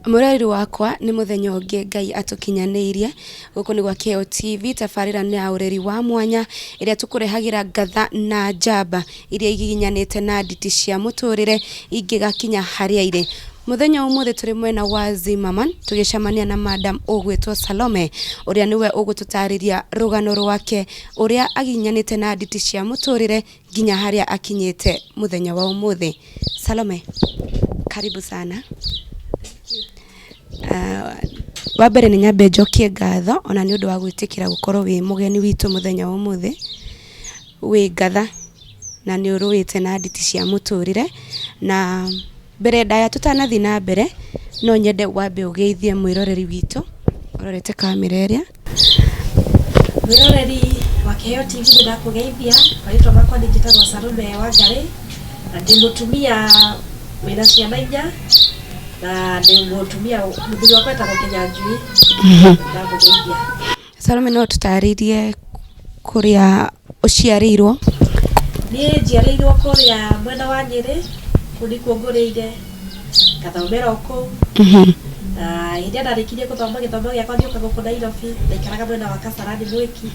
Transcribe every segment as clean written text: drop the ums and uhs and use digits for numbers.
Murari wakwa ni muthenya ungi Ngai atukinyaniirie guku ni gwa KO TV tabarira ni ya ureri wa mwanya iria tukurehagira ngatha na njamba iria iginyanite na nditi cia muturire ingigakinya haria ire. Muthenya umuthi turi mwena wa Zimmerman tugicamania na Madam ugwitwo Salome uria niwe ugututariria rugano rwake uria aginyanite na nditi cia muturire nginya haria akinyite muthenya wa umuthi. Salome, karibu sana. Wa mbere ni nyambe njokie ngatho ona ni undu wa gwitikira gukorwo wi mugeni witu muthenya wa umuthi. Wi ngatha na ni uruite na nditi cia muturire na mbere ndaya tutanathi na mbere no nyende wambe ugeithie mwiroreri witu urorete kamera iria. Mwiroreri wa KO TV ndakugeithia kwaitwa makwa njitagwo Salome Wangari na ndi mutumia wina ciana inya na ndi mutumia muthuri wakwa etagwo Kinyanjui. Ndakugeithia Salome, no tutaririe kuria uciarirwo? Ni njiarirwo kuria mwena wa Nyeri kundi kuonguriire ngathomera uko na iria ndarikirie guthoma githomo giakwa ndiuka guku Nairobi ndaikaraga mwena wa Kasarani Mwiki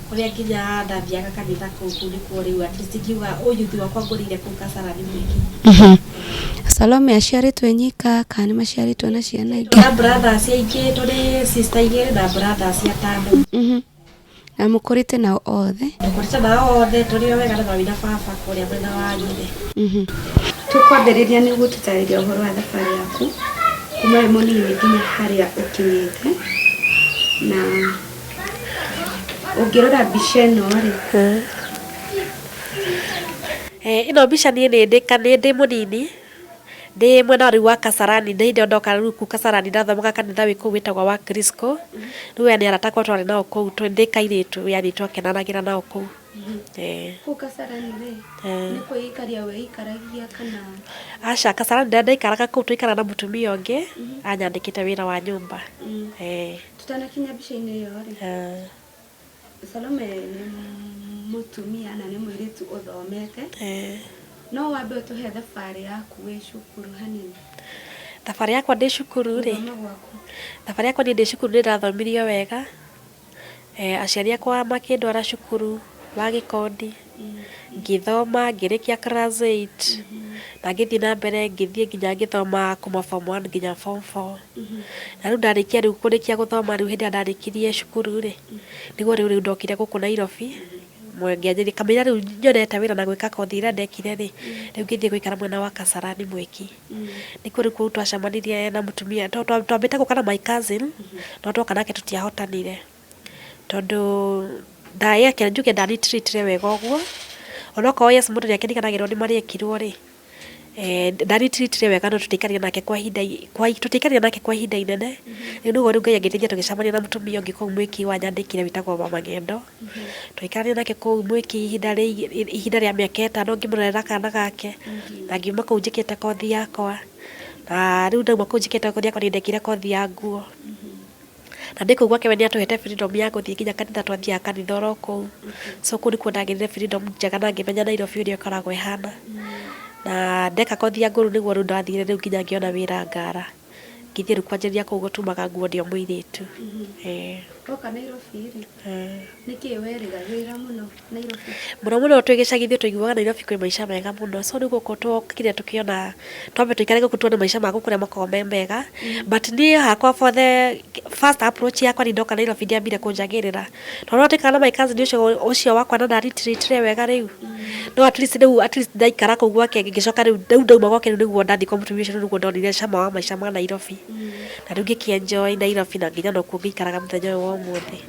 kuria nginya ndathiaga kanitha kuu kundi kuo riu at least ngiuga uyuthi wakwa ngurire kuu Kasarani Mwiki. Salome aciaritwe nyika kana maciaritwe na ciana ingi? Na brothers aingi turi sister igiri na brothers atano. Na mukurite nao othe? Mukurite nao othe turi wega na wina baba kuria mwena wa Nyeri. Tukwambiriria niguo tutariria uhoro wa thabari yaku kuma wi munini nginya haria ukinyite na ungirora mbica ino ri ino mbica ni ndi munini ndi mwena wa Kasarani ndi ndoka riu ku Kasarani ndathomaga kanitha wi kuu witagwa wa Crisco riu ni arata kwa twari nao kuu ndi kairitu yani twakenanagira nao kuu. Ku Kasarani ni kuikaria we ikaragia kana? Aca Kasarani ndaikaraga kuu tuikara na mutumia ungi anyandikite wira wa nyumba. Tutanakinya mbica-ini iyo ri Salome ni mutumia na ni mwiritu uthomete. No wambe utuhe thabari yaku wi cukuru hanini? Thabari yakwa ndi cukuru ri thabari yakwa ndi cukuru ndirathomirio wega. Aciari akwa makindwara cukuru wa Gikondi ngithoma ngirikia class 8 na ngithii na mbere ngithii nginya ngithoma kuma form 1 nginya form 4. Na riu ndarikia riu kurikia guthoma riu hindi ndarikirie cukuru ri niguo riu ndokire guku Nairobi mwengeanjiri kamenya riu nyonete wira na gwika kothi ira ndekire ri riu ngithii gwikara mwena wa Kasarani Mwiki. Nikuo riu kuu twacamanirie na mutumia twambite gukana my cousin no twoka nake tutiahotanire tondu ndaya kira njuke ndani treatire wega uguo onoko yes mundu yakenikanagirwo ni mariekirwo ri ndani treatire wega no tutikaria nake kwa hinda inene nigo riu Ngai agiteithia tugicamania na mutumia ungi kuu Mwiki wa nyandikire witagwo Mama Ngendo twikarania nake kuu Mwiki ihinda ria miaka 5 ngimurera kana gake na ngiuma kuu njikite kothi yakwa na riu ndauma kuu njikite kothi yakwa ndekire kothi ya nguo na ndiko gwake we ni atuhete freedom ya guthii nginya kanitha twathia kanitha oroko so kuri kuondagirire freedom njega na ngimenya Nairobi uria ikoragwo ihana na ndeka kothi ya nguru niguo riu ndathire riu nginya ngiona wira Ngara ngithii riu kwanjiria kuu gutumaga nguo ndio muiritu. Oka Nairobi ri niki werigagirira muno Nairobi? Muno twigicagithio tuiguaga Nairobi kwi maisha mega muno so niguo ko twokire tukiona twambe tuikare guku tuone maisha maku kuria makorwo mega but ni hakwa for the first approach yakwa ni ndoka Nairobi ndiambire kunjagirira tondu atikana my cousin ucio wakwa na ndaritire wega riu no at least ndaikara kuu gwake ngicoka riu ndauma gwake niguo ndathi kwa mutumia ucio niguo ndonire cama wa maisha ma Nairobi na riu ngikienjoy Nairobi na nginya no kuo ngikaraga muthenya wa umuthi.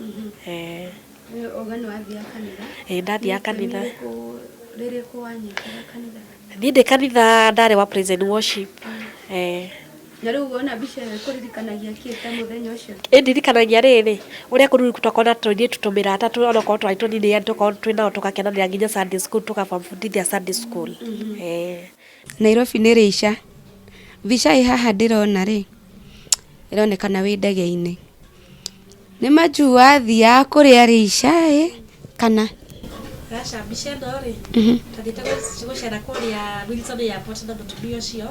Ogani wathia kanitha? Ndathia kanitha riri kuwanyikira kanitha? Ndi kanitha ndari wa praise and worship. Na riu wona mbica kuririkanagia kiita muthenya ucio? Ndirikanagia riri uria kuru tukona tuthie tutumira atatu ona ko twaitu nini andu ko twina tukakenanira nginya Sunday school tukabundithia Sunday school. Nairobi ni riisha mbica ihaha ndirona ri ironekana wi ndege-ini ni majua thia kuria riisha kana Rasha mbica ino ri tathite gucera kuria Wilson Airport na mutumia ucio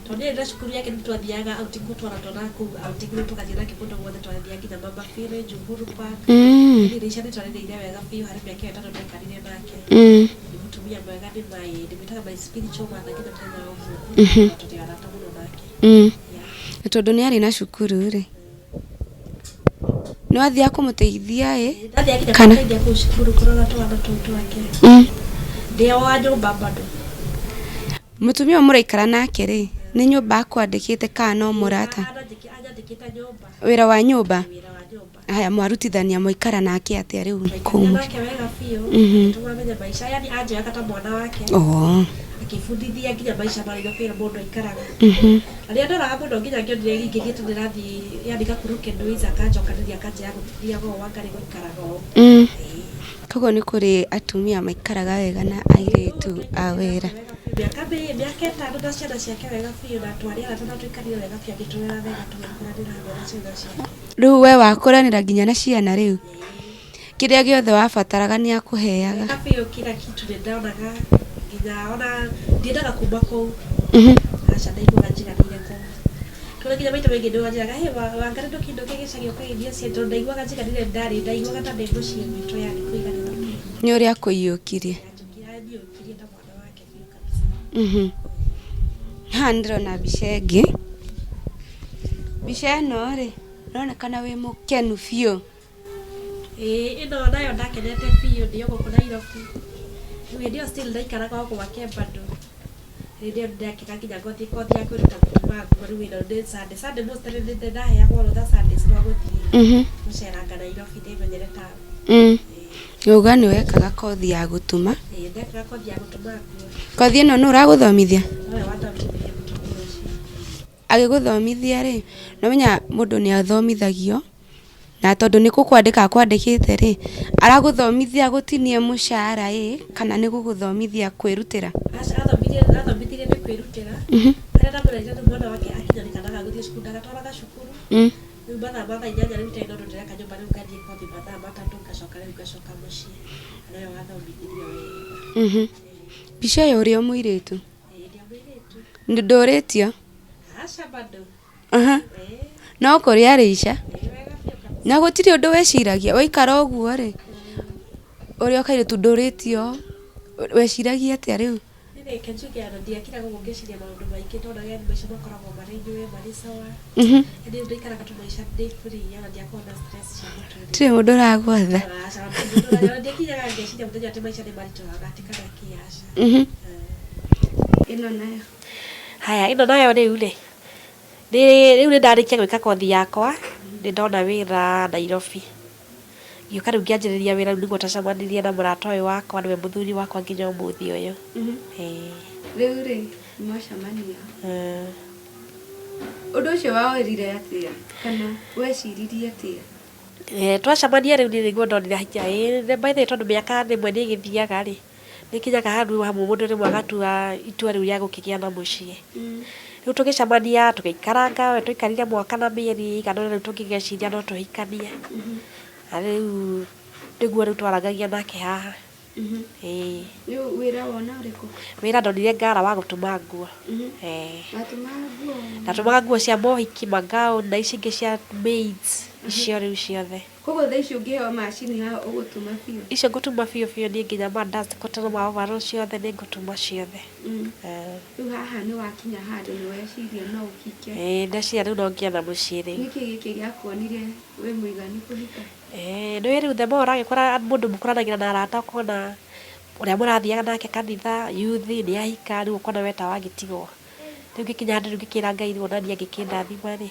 Tondũ nĩ cukuru yake nĩ twathiaga outing gũtwara twana kũu outing tũgathiĩ nake kũndũ guothe twathiaga nginya Mama Village, Uhuru Park. Hĩndĩ icio nĩ twarĩrĩire wega biũ harĩ mĩaka ĩtatũ twaikarire nake. Nĩ mũtumia mwega nĩ ndĩmwĩtaga my spiritual mother nginya mũthenya wa ũmũthĩ. Tũrĩ arata mũno nake. Tondũ nĩ arĩ na cukuru rĩ, nĩ wathiaga kũmũteithia ĩ? Ndathiaga nginya kũmũteithia kũu cukuru kũrora twana tũu twake. Ndĩ o wa nyũmba bado. Mũtumia mũraikara nake rĩ, nĩ nyũmba akwandĩkĩte kana no mũrata? Anyandĩkĩte nyũmba. Wĩra wa nyũmba? Wĩra wa nyũmba. Haya, mwarutithania mwaikara nake atĩa rĩu kũu? Nake wega biũ. Tũmamenya maica, yani anjoyaga ta mwana wake. Akĩbundithia nginya maica marĩ na wĩra mũndũ aikaraga. Na rĩrĩa ndoraga mũno nginya ngĩonire ingĩthiĩte ndĩrathiĩ yani gakuruke Ndũiza akanjokanĩria akanjĩra gũtithiaga ũũ Wangari gũikaraga ũũ. Koguo nĩ kũrĩ atumia maikaraga wega na airĩtu a wĩra. Mĩaka ĩtano na ciana ciake wega biũ na twarĩ arata na tũikarire wega biũ agĩtwĩra wega tũgĩkũranĩra na ciana ciake. Rĩu we wakũranĩra nginya na ciana rĩu? Kĩrĩa gĩothe wabataraga nĩ akũheaga? Wega biũ kila kitu nĩ ndonaga nginya ona ndiendaga kuma kũu. Aca ndaiguaga njiganĩire kũu. Tondũ nginya maita maingĩ nĩwanjĩraga Wangari ndũkĩinũke gĩcagi ũkagĩthia ciana tondũ ndaiguaga njiganĩire ndaiguaga ta ndĩ mũciĩ gwitũ yani kũiganĩra. Nĩ ũrĩa akũiyũkirie? Haha ndĩrona mbica ĩngĩ. Mbica ĩno rĩ, ũronekana wĩ mũkenu biũ. Ĩno nayo ndakenete biũ ndĩ o gũkũ Nairobi. Rĩu hĩndĩ ĩyo still ndaikaraga o gwake bado. Hĩndĩ ĩyo ndakĩka nginya ngothi ya kwĩruta gũtuma nguo rĩu ĩno nĩ Sunday. Sunday most nĩ ndaheagwo rũtha Sundays rwa gũthiĩ gũceranga Nairobi ndĩmenyere taũni. Uga nĩ wekaga kothi ya gũtuma? Ndekaga kothi ya gũtuma nguo. Kothi ĩno nũ ũragũthomithia? Nowe wathomithirie mũtumia ũcio. Agĩgũthomithia rĩ, nĩwamenya mũndũ nĩ athomithagio na tondũ nĩ gũkwandĩka akwandĩkĩte rĩ, aragũthomithia gũtinie mũcara ĩ kana nĩ gũgũthomithia kwĩrutĩra? Athomithirie nĩ kwĩrutĩra. Harĩa ndamũraithia nĩ mwana wake akinyarĩkanaga gũthiĩ cukuru ndagatwaraga cukuru. Rĩu mathaa inyanya rĩu tena ũndũ ndĩreka nyũmba rĩu ngathiĩ kothi mathaa matatũ ngacoka mũciĩ. Nawe wathomithirio wega. Mbica ĩyo ũrĩ o mũirĩtu? Ndũrĩtio? Aca bado. No kũrĩ arĩ ica? Na gũtirĩ ũndũ weciragia waikara ũguo rĩ, ũrĩ o kairĩtu ndũrĩtio weciragia atĩa rĩu? Reke njuge ndiakira gũkũ ngĩciria maũndũ maingĩ tondũ yani maica makoragwo marĩ inyuĩ marĩ sawa. Hĩndĩ ĩyo ndaikaraga tu maica ndĩ free yani ndiakoragwo na stress cia mũtũrĩre. Tirĩ mũndũ ũragwatha? Ndiakinyaga ngeciria mũthenya atĩ maica nĩ maritũhaga atĩ kana kĩaca. Ĩno nayo? Haya, ĩno nayo rĩu rĩ, rĩu nĩ ndarĩkia gwĩka kothi yakwa nĩ ndona wĩra Nairobi. Gĩũka rĩu ngĩanjĩrĩria wĩra rĩu nĩguo tacemanirie na mũrata ũyũ wakwa nĩwe mũthuri wakwa nginya ũmũthĩ ũyũ. Rĩu rĩ mwacemania, ũndũ ũcio wawerire atĩa kana weciririe atĩa? Twacemania rĩu nĩguo ndonire hinya by the way tondũ mĩaka rĩmwe nĩ ĩgĩthiaga rĩ, nĩ kinyaga handũ hamwe mũndũ rĩmwe agatua itua rĩu rĩa gũkĩgĩa na mũciĩ. Rĩu tũgĩcemania tũgĩikaranga tũikarire mwaka na mĩeri ĩigana ũna rĩu tũngĩgeciria no tũhikanie. Na rĩu nĩguo rĩu twaragagia nake haha. Rĩu wĩra wona ũrĩkũ? Wĩra ndonire ngara wa gũtuma nguo. Watumaga nguo? Ndatumaga nguo cia mohiki, magauni na ici ingĩ cia maids icio rĩu ciothe. Koguo thaa icio ũngĩheo macini haha ũgũtuma biũ? Icio ngũtuma biũ niĩ nginya mandazi kotona ma overall ciothe nĩ ngũtuma ciothe. Rĩu haha nĩ wakinya handũ nĩ weciria no ũhike? Ndeciria rĩu no ngĩe na mũciĩ rĩu. Nĩkĩ gĩkĩ gĩakuonire wĩ mũiganu kũhika? Nĩ rĩu the more ũragĩkora mũndũ mũkũranagĩra na arata ũkona ũrĩa mũrathiaga nake kanitha youth nĩ ahika rĩu ũkona we ta wagĩtigwo. Rĩu ngĩkinya handũ rĩu ngĩkĩra Ngai rĩu ona niĩ angĩkĩndathima rĩ,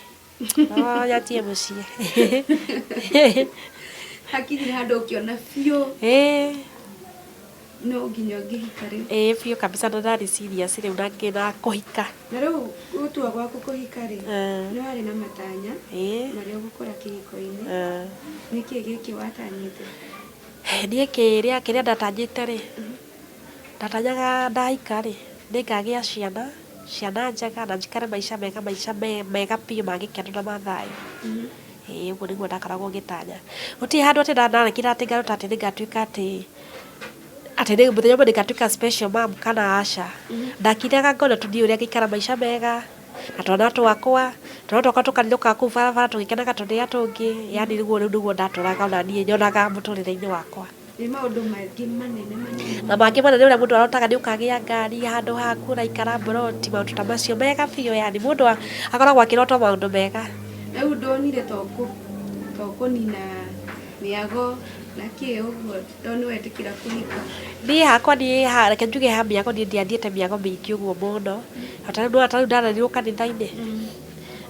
no nyatie mũciĩ. Hakinyire handũ ũkĩona biũ no nginya ũngĩhika rĩu? Biũ kabisa na ndarĩ serious rĩu na ngĩna kũhika. Na rĩu gũtua gwaku kũhika rĩ, nĩ warĩ na matanya marĩa ũgũkora kĩhiko-inĩ, nĩkĩ gĩkĩ watanyĩte? Niĩ kĩrĩa ndatanyĩte rĩ, ndatanyaga ndahika rĩ nĩ ngagĩa ciana njega na njikare maica mega biũ ma gĩkeno na ma thayũ. Ũguo nĩguo ndakoragwo ngĩtanya. Gũtirĩ handũ atĩ ndanarĩkire atĩ ngarota atĩ nĩngatuĩka atĩ mũthenya ũmwe nĩngatuĩka special mom kana aca. Ndakiraga ngona tu niĩ ũrĩa ngaikara maica mega na twana twakwa tũka tũkanĩũka kũu barabara tũgĩkenaga tũrĩa tũngĩ, yani nĩguo ndatũraga ona niĩ nyonaga mũtũrĩre-inĩ wakwa. Nĩ maũndũ mangĩ manene Na mangĩ manene ũrĩa mũndũ arotaga nĩ ũkagĩa ngari handũ haku ũraikara mburoti, maũndũ ta macio mega biũ, yani mũndũ akoragwo akĩrota maũndũ mega. Rĩu ndonire tokũnina mĩago na kĩ ũguo nĩwetĩkĩra kũhika. Niĩ hakwa reke njuge ha mĩago niĩ ndiathiĩte mĩago mĩingĩ ũguo mũno, tarĩu ndarerirwo kanitha-inĩ,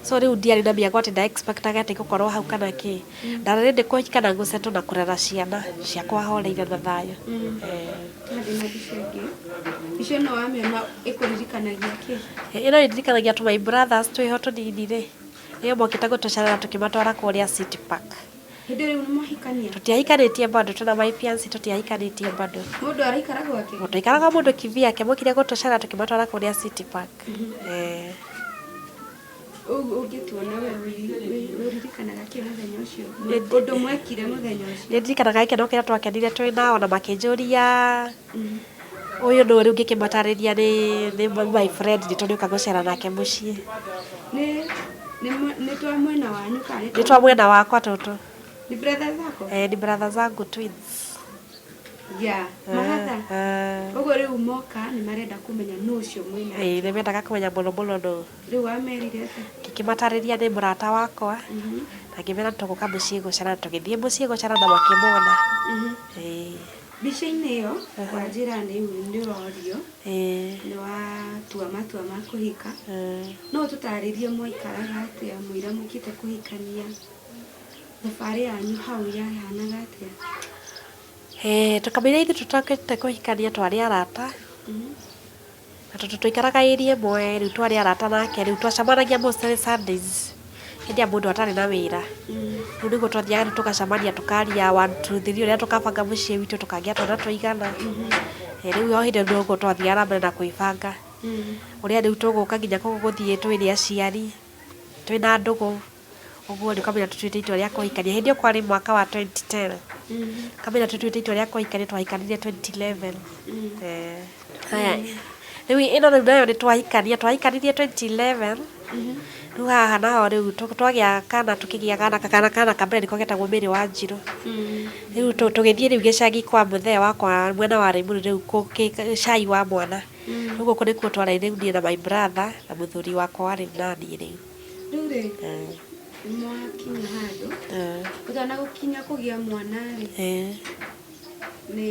so rĩu ndiarĩ na mĩago atĩ nda-expectaga atĩ gũkorwo hau kana kĩ. Ndararĩ ndĩ kũhika na gũsettle na kũrera ciana ciakwa horeire na thayũ. Ndĩna mbica ĩngĩ, mbica ĩno wamĩona ĩkũririkanagia kĩ? Ĩno ĩndirikanagia tũ my brothers twĩho tũnini-rĩ, nĩo mokĩte gũtũcerera tũkĩmatwara kũrĩa City Park. Hĩndĩ rĩu nĩmwahikania? Tũtiahikanĩtie bado, twĩna my fiancé tũtiahikanĩtie bado. Mũndũ araikara gwake? Twaikaraga mũndũ kivyake, mokire gũtũcerera tũkĩmatwara kũrĩa City Park. Ũngĩtuona we wĩririkanaga kĩ mũthenya ũcio? Ũndũ mwekire mũthenya ũcio? Nĩndirikanaga gĩkeno kĩrĩa twakenire twĩnao na makĩnjũria ũyũ nũũ rĩu ngĩkĩmatarĩria nĩ my friend nĩtũrĩũka gũcera nake mũciĩ. Nĩ twa mwena wanyu kana? Nĩ twa mwena wakwa tũtũ. Ni brothers zako? Ni brother zangu twins. Yeah, mahatha. Ũguo rĩu moka nĩmarenda kũmenya nũ ũcio mwĩna. Nĩmendaga kũmenya mũno mũno nũ. Rĩu wamerire atĩa? Ngĩkĩmatarĩria nĩ mũrata wakwa, na ngĩmera tũgũka mũciĩ gũcera, tũgĩthiĩ mũciĩ gũcera na makĩmona. Mbica-inĩ ĩyo kwa njĩra nĩ ũrorio nĩ watua matua ma kũhika, no tũtarĩrie mwaikaraga atĩa mũira mũkĩte kũhikania, thabarĩ yanyu hau yahanaga atĩa? Tũkamenya ithuĩ tũtakĩte kũhikania twarĩ arata, na tũikaraga area ĩmwe, rĩu twarĩ arata nake, rĩu twacemanagia mostly Sundays hĩndĩ ĩrĩa mũndũ atarĩ na wĩra. Rĩu nĩguo twathiaga tũgacemania tũkaria 1 2 3 ũrĩa tũkabanga mũciĩ witũ tũkagĩa twana tũigana. Rĩu o hĩndĩ nĩguo twathiaga na mbere na kwĩbanga ũrĩa rĩu tũgũka nginya gũthiĩ twĩrĩ aciari twĩna ndũgũ, ũguo nĩũkamenya tũtuĩte itua rĩa kũhikania. Hĩndĩ ĩyo kwarĩ mwaka wa 2010, kamenya tũtuĩte itua rĩa kũhikania, twahikanire 2011. Haya, rĩu ĩno nayo nĩ twahikanirie 2011. Rĩu haha naho rĩu twagĩa kana, tũkĩgĩa kana kambere nĩko getagwo Mary Wanjirũ. Rĩu tũgĩthiĩ rĩu gĩcagi kwa mũthee wakwa mwena wa Rĩmuru rĩu cai wa mwana. Rĩu gũkũ nĩkuo twarĩ rĩu niĩ na my brother na mũthuri wakwa warĩ naniĩ rĩu. Rĩu rĩ mwakinya handũ ũtanagũkinya kũgĩa mwana rĩ nĩ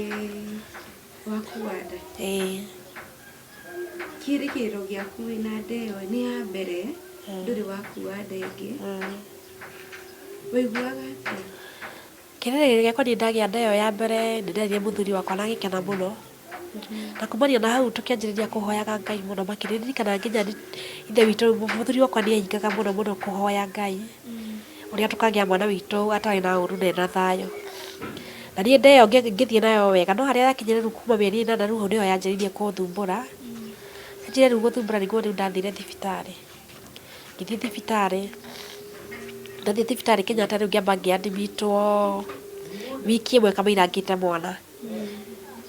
wakuua nda. Kĩrĩgĩrĩro gĩaku wĩna nda ĩyo nĩ ya mbere, ndũrĩ wakuua nda ĩngĩ, waiguaga atĩa? Kĩrĩgĩrĩro gĩakwa niĩ ndagĩa nda ĩyo ya mbere nĩnderire mũthuri wakwa na agĩkena mũno, na kumania na hau tũkĩanjĩrĩria kũhoyaga Ngai mũno makĩria. Ndirikanaga nginya ithe witũ mũthuri wakwa nĩahingaga mũno kũhoya Ngai ũrĩa tũkagĩa mwana witũ atarĩ na ũru na ena thayũ. Na niĩ nda ĩyo ngĩthiĩ nayo wega, no harĩa yakinyire rĩu kuma mĩeri 8 rĩu nĩyo yanjĩrĩirie kũthumbũra. Yanjĩrĩirie rĩu gũthumbũra nĩguo rĩu ndathire thibitarĩ. Ngĩthiĩ thibitarĩ Kenyatta, rĩu ngĩamba ngĩadmitwo wiki ĩmwe kamũira ngĩte mwana.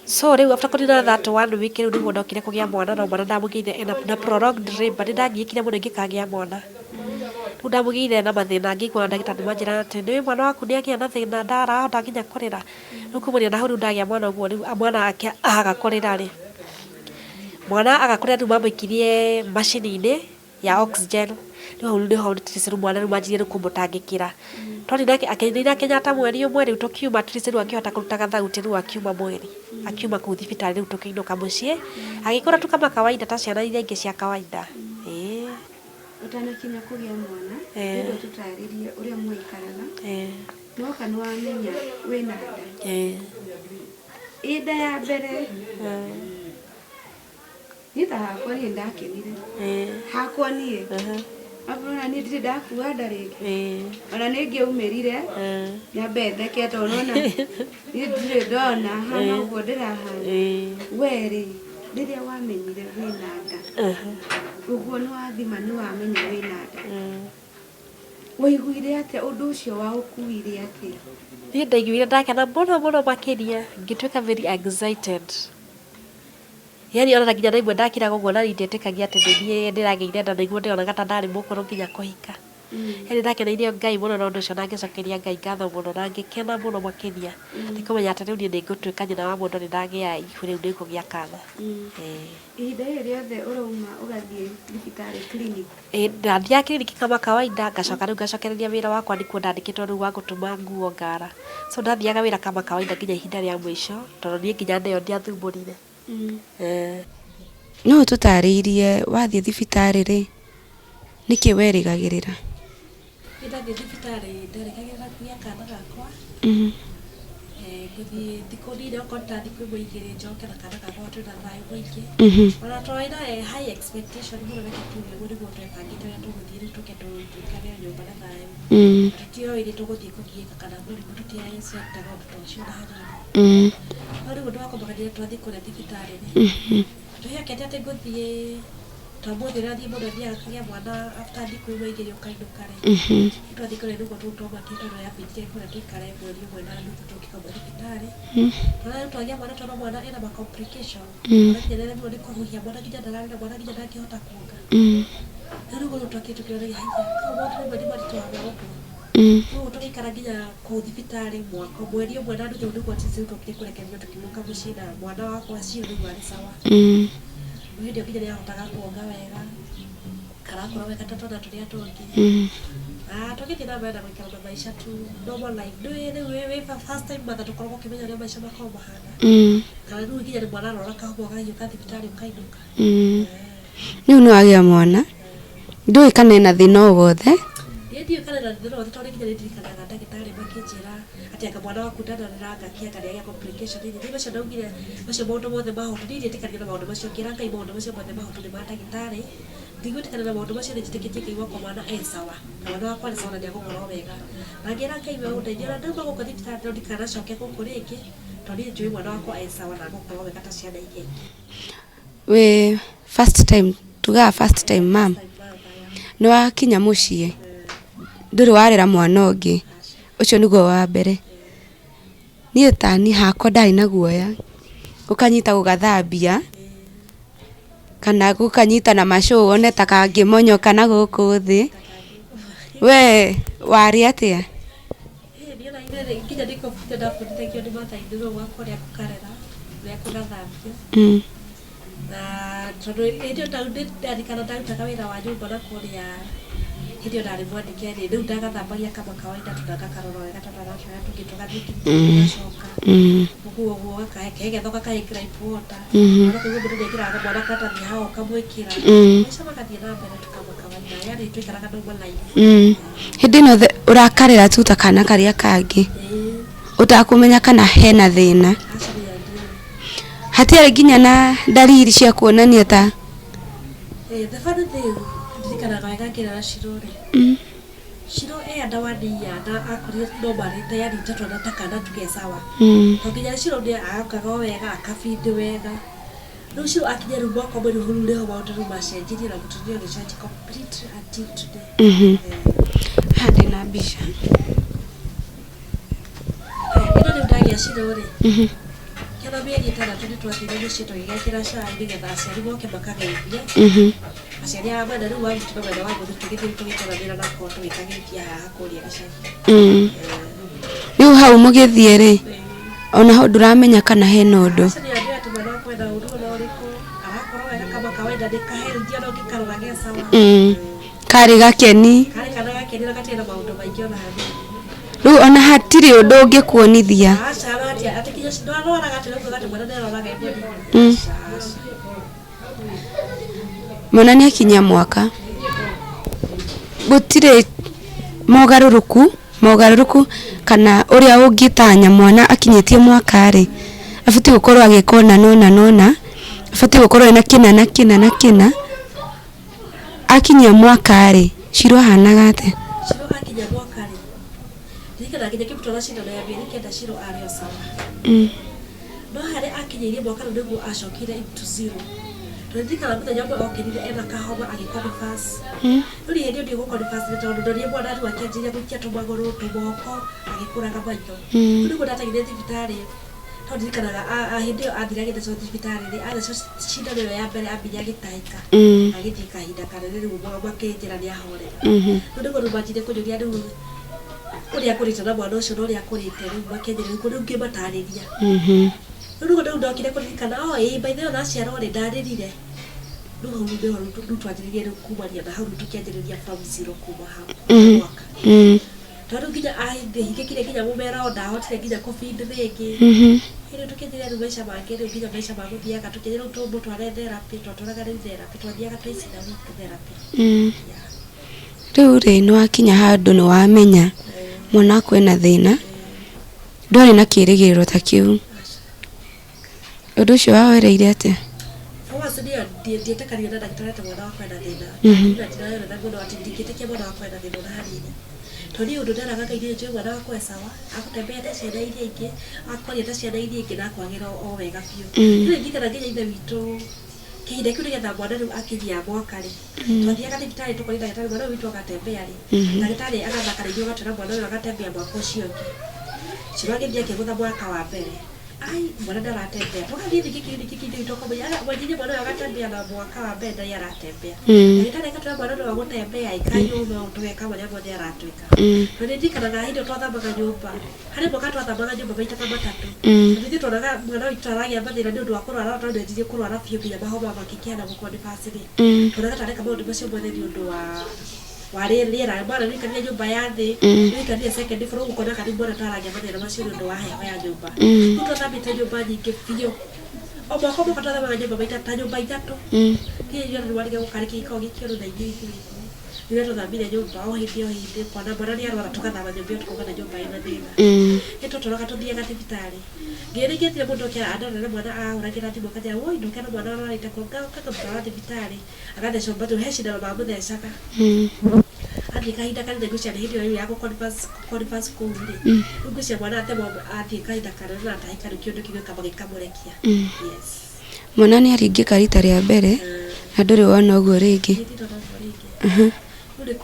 So rĩu after kũnina that 1 week rĩu nĩguo ndokire kũgĩa mwana, no mwana ndamũgĩire na prolonged labor, nĩndangiĩkire mũno ingĩkagĩa mwana. Rĩu ndamũgĩire na mathĩna, ngĩiguana ndagĩtarĩ manjĩra atĩ nĩ mwana waku nĩagĩa na thĩna ndarahota nginya kũrĩra. Rĩu kumania na hau rĩu ndagĩa mwana ũguo, rĩu mwana aga kũrĩra rĩ, mwana agakũrĩra rĩu mamũikirie macini-inĩ ya oxygen. Rĩu hau rĩu mwana rĩu manjirie kũmũtangĩkĩra. Twanina Kenyatta mweri ũmwe, rĩu tũkiuma rĩu akĩhota kũrutaga thauti, rĩu akiuma mweri, akiuma kũu thibitarĩ, rĩu tũkĩinũka mũciĩ agĩkũra tu kama kawaida ta ciana iria ingĩ cia kawaida. Ũtanakinya kũgĩa mwana nĩguo tũtarĩrie ũrĩa mwaikaraga, noka nĩwamenya wĩna nda. Nda ya mbere niĩ ta hakwa niĩ ndakenire, hakwa niĩ ona niĩ ndirĩ ndakuua nda rĩngĩ, ona nĩngĩaumĩrire nyambe theke tondũ nona niĩ ndirĩ ndona hana ũguo ndĩrahana. We rĩ rĩrĩa wamenyire wĩna nda ũguo nĩwathima nĩwamenya wĩna nda, waiguire atĩa ũndũ ũcio waũkuire atĩa? Niĩ ndaiguire ndakena mũno makĩria, ngĩtuĩka very excited. Yani ona nginya naimwe ndakira guo na ndetĩkagia atĩ nĩ ndĩragĩire nda nĩguo ndĩonaga ta ndarĩ mũkũrũ nginya kũhika. Yani ndakeneire Ngai mũno na ũndũ ũcio na ngĩcokeria Ngai ngatho mũno na ngĩkena mũno makĩria nĩ kũmenya atĩ rĩu niĩ nĩ ngũtuĩka nyina wa mũndũ nĩ ndagĩa ihu rĩu nĩ ngũgĩa kana. Ihinda rĩrĩ rĩothe ũrauma ũgathiĩ thibitarĩ clinic? Ndathiaga kiriniki kama kawaida ngacoka rĩu ngacokereria wĩra wakwa nĩkuo ndandĩkĩtwo rĩu wa gũtuma nguo ngara. So ndathiaga wĩra kama kawaida nginya ihinda rĩa mũico tondũ niĩ nginya ndĩyo ndiathumbũrire. No ũtũtarĩirie wathiĩ thibitarĩ rĩ nĩkĩ werĩgagĩrĩra? Ndathiĩ thibitarĩ nderĩgagĩrĩra kũgĩa kana gakwa. Ngũthiĩ thikũ nini okorwo nĩ ta thikũ ĩmwe igĩrĩ njoke na kana gakwa twĩna thayũ mũingĩ. Ona twĩna high expectation mũno reke tuge ũguo nĩguo twebangĩte ũrĩa tũgũthiĩ rĩu tũke tũikarĩre nyũmba na thayũ. Tũtiũĩ nĩ tũgũthiĩ kũgiĩka kana mũrimũ tũtiaexpectaga ũndũ ta ũcio na hanini. No rĩu ũndũ wa kũmakania twathiĩ kũrĩa thibitarĩ rĩ twĩhokete atĩ ngũthiĩ tũmũthĩ ũrathiĩ mũndũ athiaga akagĩa mwana after thikũ ĩmwe igĩrĩ ũkainũka rĩ. Twathiĩ kũrĩa nĩguo tũtũmatie tondũ yambĩtie kũrĩa tũikare mweri ũmwe na nuthu tũngĩkauma thibitarĩ. Na rĩu twagĩa mwana tondũ mwana ena ma complication. Mwana nginya nĩaremwo nĩ kũhuhia, mwana nginya ndararĩra, mwana nginya ndangĩhota kuonga. Rĩu rĩu twakĩte tũkĩona haiya kaũ maũndũ rĩmwe nĩ maritũhaga ũguo. Rĩu tũgĩikara nginya kũu thibitarĩ mwaka mweri ũmwe na nuthu nĩguo atĩ rĩu tũkire kũrekererio tũkiumũka mũciĩ na mwana wakwa ciĩ rĩu arĩ sawa. Hĩndĩ ĩyo nginya nĩahotaga kuonga wega kana akorwo wega ta twana tũrĩa tũngĩ. Tũgĩthiĩ na mbere na gũikara na maica tu normal life. Rĩu wĩ first time mother ndũkoragwo ũkĩmenya ũrĩa maica makoragwo mahana. Kana rĩu nginya nĩ mwana arwara kahoma ũgagĩũka thibitarĩ ũkainũka. Rĩu nĩwagĩa mwana ndũĩ kana ena thĩna o wothe? Ndiũĩ kana ena thĩna o wothe tondũ nginya nĩndirikanaga ndagĩtarĩ makĩnjĩra atĩ anga mwana waku ndanarĩra ngakĩa kana agĩa complication nini. Rĩu macio ndaugire macio maũndũ mothe mahotu niĩ ndiĩtĩkanagia na maũndũ macio, ngĩra Ngai maũndũ macio mothe mahotu nĩ ma ndagĩtarĩ. Ndigwĩtĩkania na maũndũ macio nĩnjĩtĩkĩtie Ngai wakwa mwana e sawa na mwana wakwa nĩ sawa na nĩagũkorwo wega. Na ngĩra Ngai we ũndeithie ona ndauma gũkũ thibitarĩ no ndikanacoke gũkũ rĩngĩ tondũ niĩ njũĩ mwana wakwa e sawa na agũkorwo wega ta ciana iria ingĩ. We first time tugaga first time mam nĩwakinya mũciĩ ndũrĩ warera mwana ũngĩ ũcio nĩguo wa mbere? Niĩ tani hakwa ndarĩ na guoya gũkanyita gũgathambia kana gũkanyita na macũ one ta kangĩmonyoka na gũkũ thĩ. We warĩ atĩa? Nginya ndĩkobute ndabundithagio nĩ mataithũrwo gwakwa ũrĩa gũkarera ũrĩa kũgathambia. Na tondũ hĩndĩ ĩyo ndarikana ndarutaga wĩra wa nyũmba na kũrĩa hĩndĩ ĩyo ndarĩ mwandĩke rĩ rĩu ndagathambagia kama kawaida tũnagakarora wega tondũ aracoya tũngĩ tũgathiĩ tũgacoka ũguo ũguo gakahegetha gakahĩkĩra ibuota ona koguo mũndũ nĩekĩraga mwana karatathi hao kamwĩkĩra maica magathiĩ na mbere tukama kawaida yani tũikaraga normal life. Hĩndĩ ĩno ũrakarĩra tu ta kana karĩa kangĩ ũtakũmenya kana hena thĩna? Hatiarĩ nginya na dalili cia kuonania ta the funny thing ndirikanaga wega ngĩrera Shiro rĩ Shiro enda waniya na akorire normal tayari tatwana takana tuge sawa. To nginya Shiro nĩ akaga wega akabindi wega. Rĩu Shiro akinya rĩu mwaka ũmwe rĩu nĩho maũndũ rĩu macenjirie na mũtumia ũgĩcenjia completely until today. Handĩ na mbica ĩno rĩu ndagĩa Shiro rĩ kena mĩeri ĩtandatũ nĩtwathire mũciĩ tũgĩgekĩra cai nĩgetha aciari moke makageithie. Aciari a mwena rĩu wa Mũtino mwena wa Mũthĩ tũgĩthiĩ tũgĩkenanĩra nako tũgĩkagĩikia haha kũrĩa gacagi. Rĩu hau mũgĩthiĩ rĩ ona ho ndũramenya kana hena ũndũ? Nĩambia atĩ mwana wakwa ena ũndũ ona ũrĩkũ arakorwo wega kama kawaida nĩkahealthy ona ũngĩkarora ge sawa. Karĩ gakeni? Karĩ kana gakeni na gatirĩ na maũndũ maingĩ ona hanini. Rĩu ona hatirĩ ũndũ ũngĩkuonithia? Atĩ kinya ndwarwaraga atĩ rĩu gati mwana nĩaroraga ebodi. Mwana nĩakinya mwaka gũtirĩ mogarũrũku kana ũrĩa ũngĩtanya mwana akinyĩtie mwaka rĩ abatiĩ gũkorwo agĩka nona abatiĩ gũkorwo ena kĩna akinyia mwaka rĩ Shiro ahanaga atĩa? Shiro akinya mwaka rĩ ndirikanaga nginya kĩmũtwara cindano ya mĩeri kenda Shiro arĩ o sawa. No harĩ akinyĩirie mwaka rĩu nĩguo acokire into zero. Ndirikanaga mũthenya ũmwe okĩrire ena kahoma agĩconfess. Rĩu hĩndĩ ĩyo ndigũconfess nĩ tondũ ndonire mwana rĩu akĩanjĩrĩria gũikia tũmagũrũ tũmoko agĩkũraga maitho. Rĩu nĩguo ndateng'ire thibitarĩ Tondũ ndikanaga hĩndĩ ĩyo athire agĩthecwo thibitarĩ-rĩ, athecwo cindano ĩyo ya mbere ambire agĩtahĩka, agĩthiĩ kahinda kanene, rĩu makĩnjĩra nĩahorera. Rĩu nĩguo rĩu manjire kũnyonia rĩu ũrĩa akũrĩte na mwana ũcio na ũrĩa akũrĩte, rĩu makĩnjĩra rĩu ngĩmatarĩria. Rĩu rĩu ndokire kũririkana by the way naciarwo-rĩ ndarĩrire. Rĩu hau rĩu twanjĩrĩirie rĩu kumania na hau tũkĩanjĩrĩria from zero kuma hau mwaka. Tondũ nginya ahingĩkire nginya mũmera o ndahotire nginya kũbindi rĩngĩ. Rĩu tũkĩanjĩrĩria rĩu maica make rĩu nginya maica ma gũthiaga tũkĩanjĩrĩria rĩu tũmũtware therapy, twatwaraga rĩu therapy, twathiaga twice na week therapy. Rĩu-rĩ nĩwakinya handũ nĩwamenya mwana waku ena thĩna, ndwarĩ na kĩĩrĩgĩrĩro ta kĩu. Ũndũ ũcio wawereire atĩa? Ndietĩkanire na ndagĩtarĩ atĩ mwana wakwa ena thĩna. Na ndĩrarora mũno atĩ ndingĩtĩkia mwana wakwa ena thĩna ona hanini. Tondũ niĩ ũndũ nderaga Ngai nĩ njũĩ mwana wakwa e sawa, agũtembea ta ciana iria ingĩ, akwaria ta ciana iria ingĩ na akwagĩra o wega biũ. Rĩu ndikana nginya ithe witũ kĩhinda kĩu nĩgetha mwana rĩu akinyia mwaka-rĩ, twathiaga thibitarĩ tũkoria ndagĩtarĩ mwana ũyũ witũ agatembea-rĩ, ndagĩtarĩ agathaka rĩngĩ ũgatwĩra mwana ũyũ agatembea mwaka ũcio ũngĩ. Ciro agĩthiĩ akĩgũtha mwaka wa mbere. Mwana ndaratembea. Tũgathiĩ thikiriniki kĩndũ tũkamenya mwanjinĩ mwana ũyũ agatembea na mwaka wa mbere ndarĩ aratembea. Ndagĩtarĩ agatwĩra mwana ũyũ agũtembea ikanyũma tũgeka marĩa mothe aratwĩka. Na nĩndirikanaga hĩndĩ ĩyo twathamaga nyũmba. Harĩ mwaka twathamaga nyũmba maita ta matatũ. Ithuĩ tuonaga mwana witũ aragĩa mathĩna nĩ ũndũ wa kũrwara tondũ ndenjirie kũrwara biũ nginya mahoma makĩkĩana gũkondibacĩrĩ. Tuonaga tareka maũndũ macio mothe nĩ ũndũ wa rĩera mwana nĩikarire nyũmba ya thĩ, nĩikarire second floor ũkona kana mwana taragĩa mathĩna macio nĩ ũndũ wa heho ya nyũmba. Rĩu twathambĩte nyũmba nyingĩ biũ. O mwaka ũmwe twathamaga nyũmba maita ta nyũmba ithatũ. Nginya ithuĩ nĩwarige gũkarĩkia gĩkoragwo gĩkĩũru na ithuĩ rĩrĩa tũthambire nyũmba o hĩndĩ kwana mwana nĩarwara tũgathama nyũmba ĩyo tũkauga na nyũmba ĩna thĩna. Nĩtwatũraga tũthiaga thibitarĩ. Ngĩrĩkĩtire mũndũ oke andorere mwana ahũragĩra thimũ akanja ndũkena mwana arwarĩte kũ ngakamũtwara thibitarĩ agathecwo mbatũ he cindano mamũthecaga. Athiĩ kahinda kanene ngwĩciria nĩ hĩndĩ ĩyo ya gũkoniba cukuru-rĩ. Rĩu ngwĩciria mwana athiĩ kahinda kanene na atahĩka rĩu kĩndũ kĩu gĩkamba gĩkamũrekia. Mwana nĩaringĩka rita rĩa mbere na ndũrĩ wona ũguo rĩngĩ.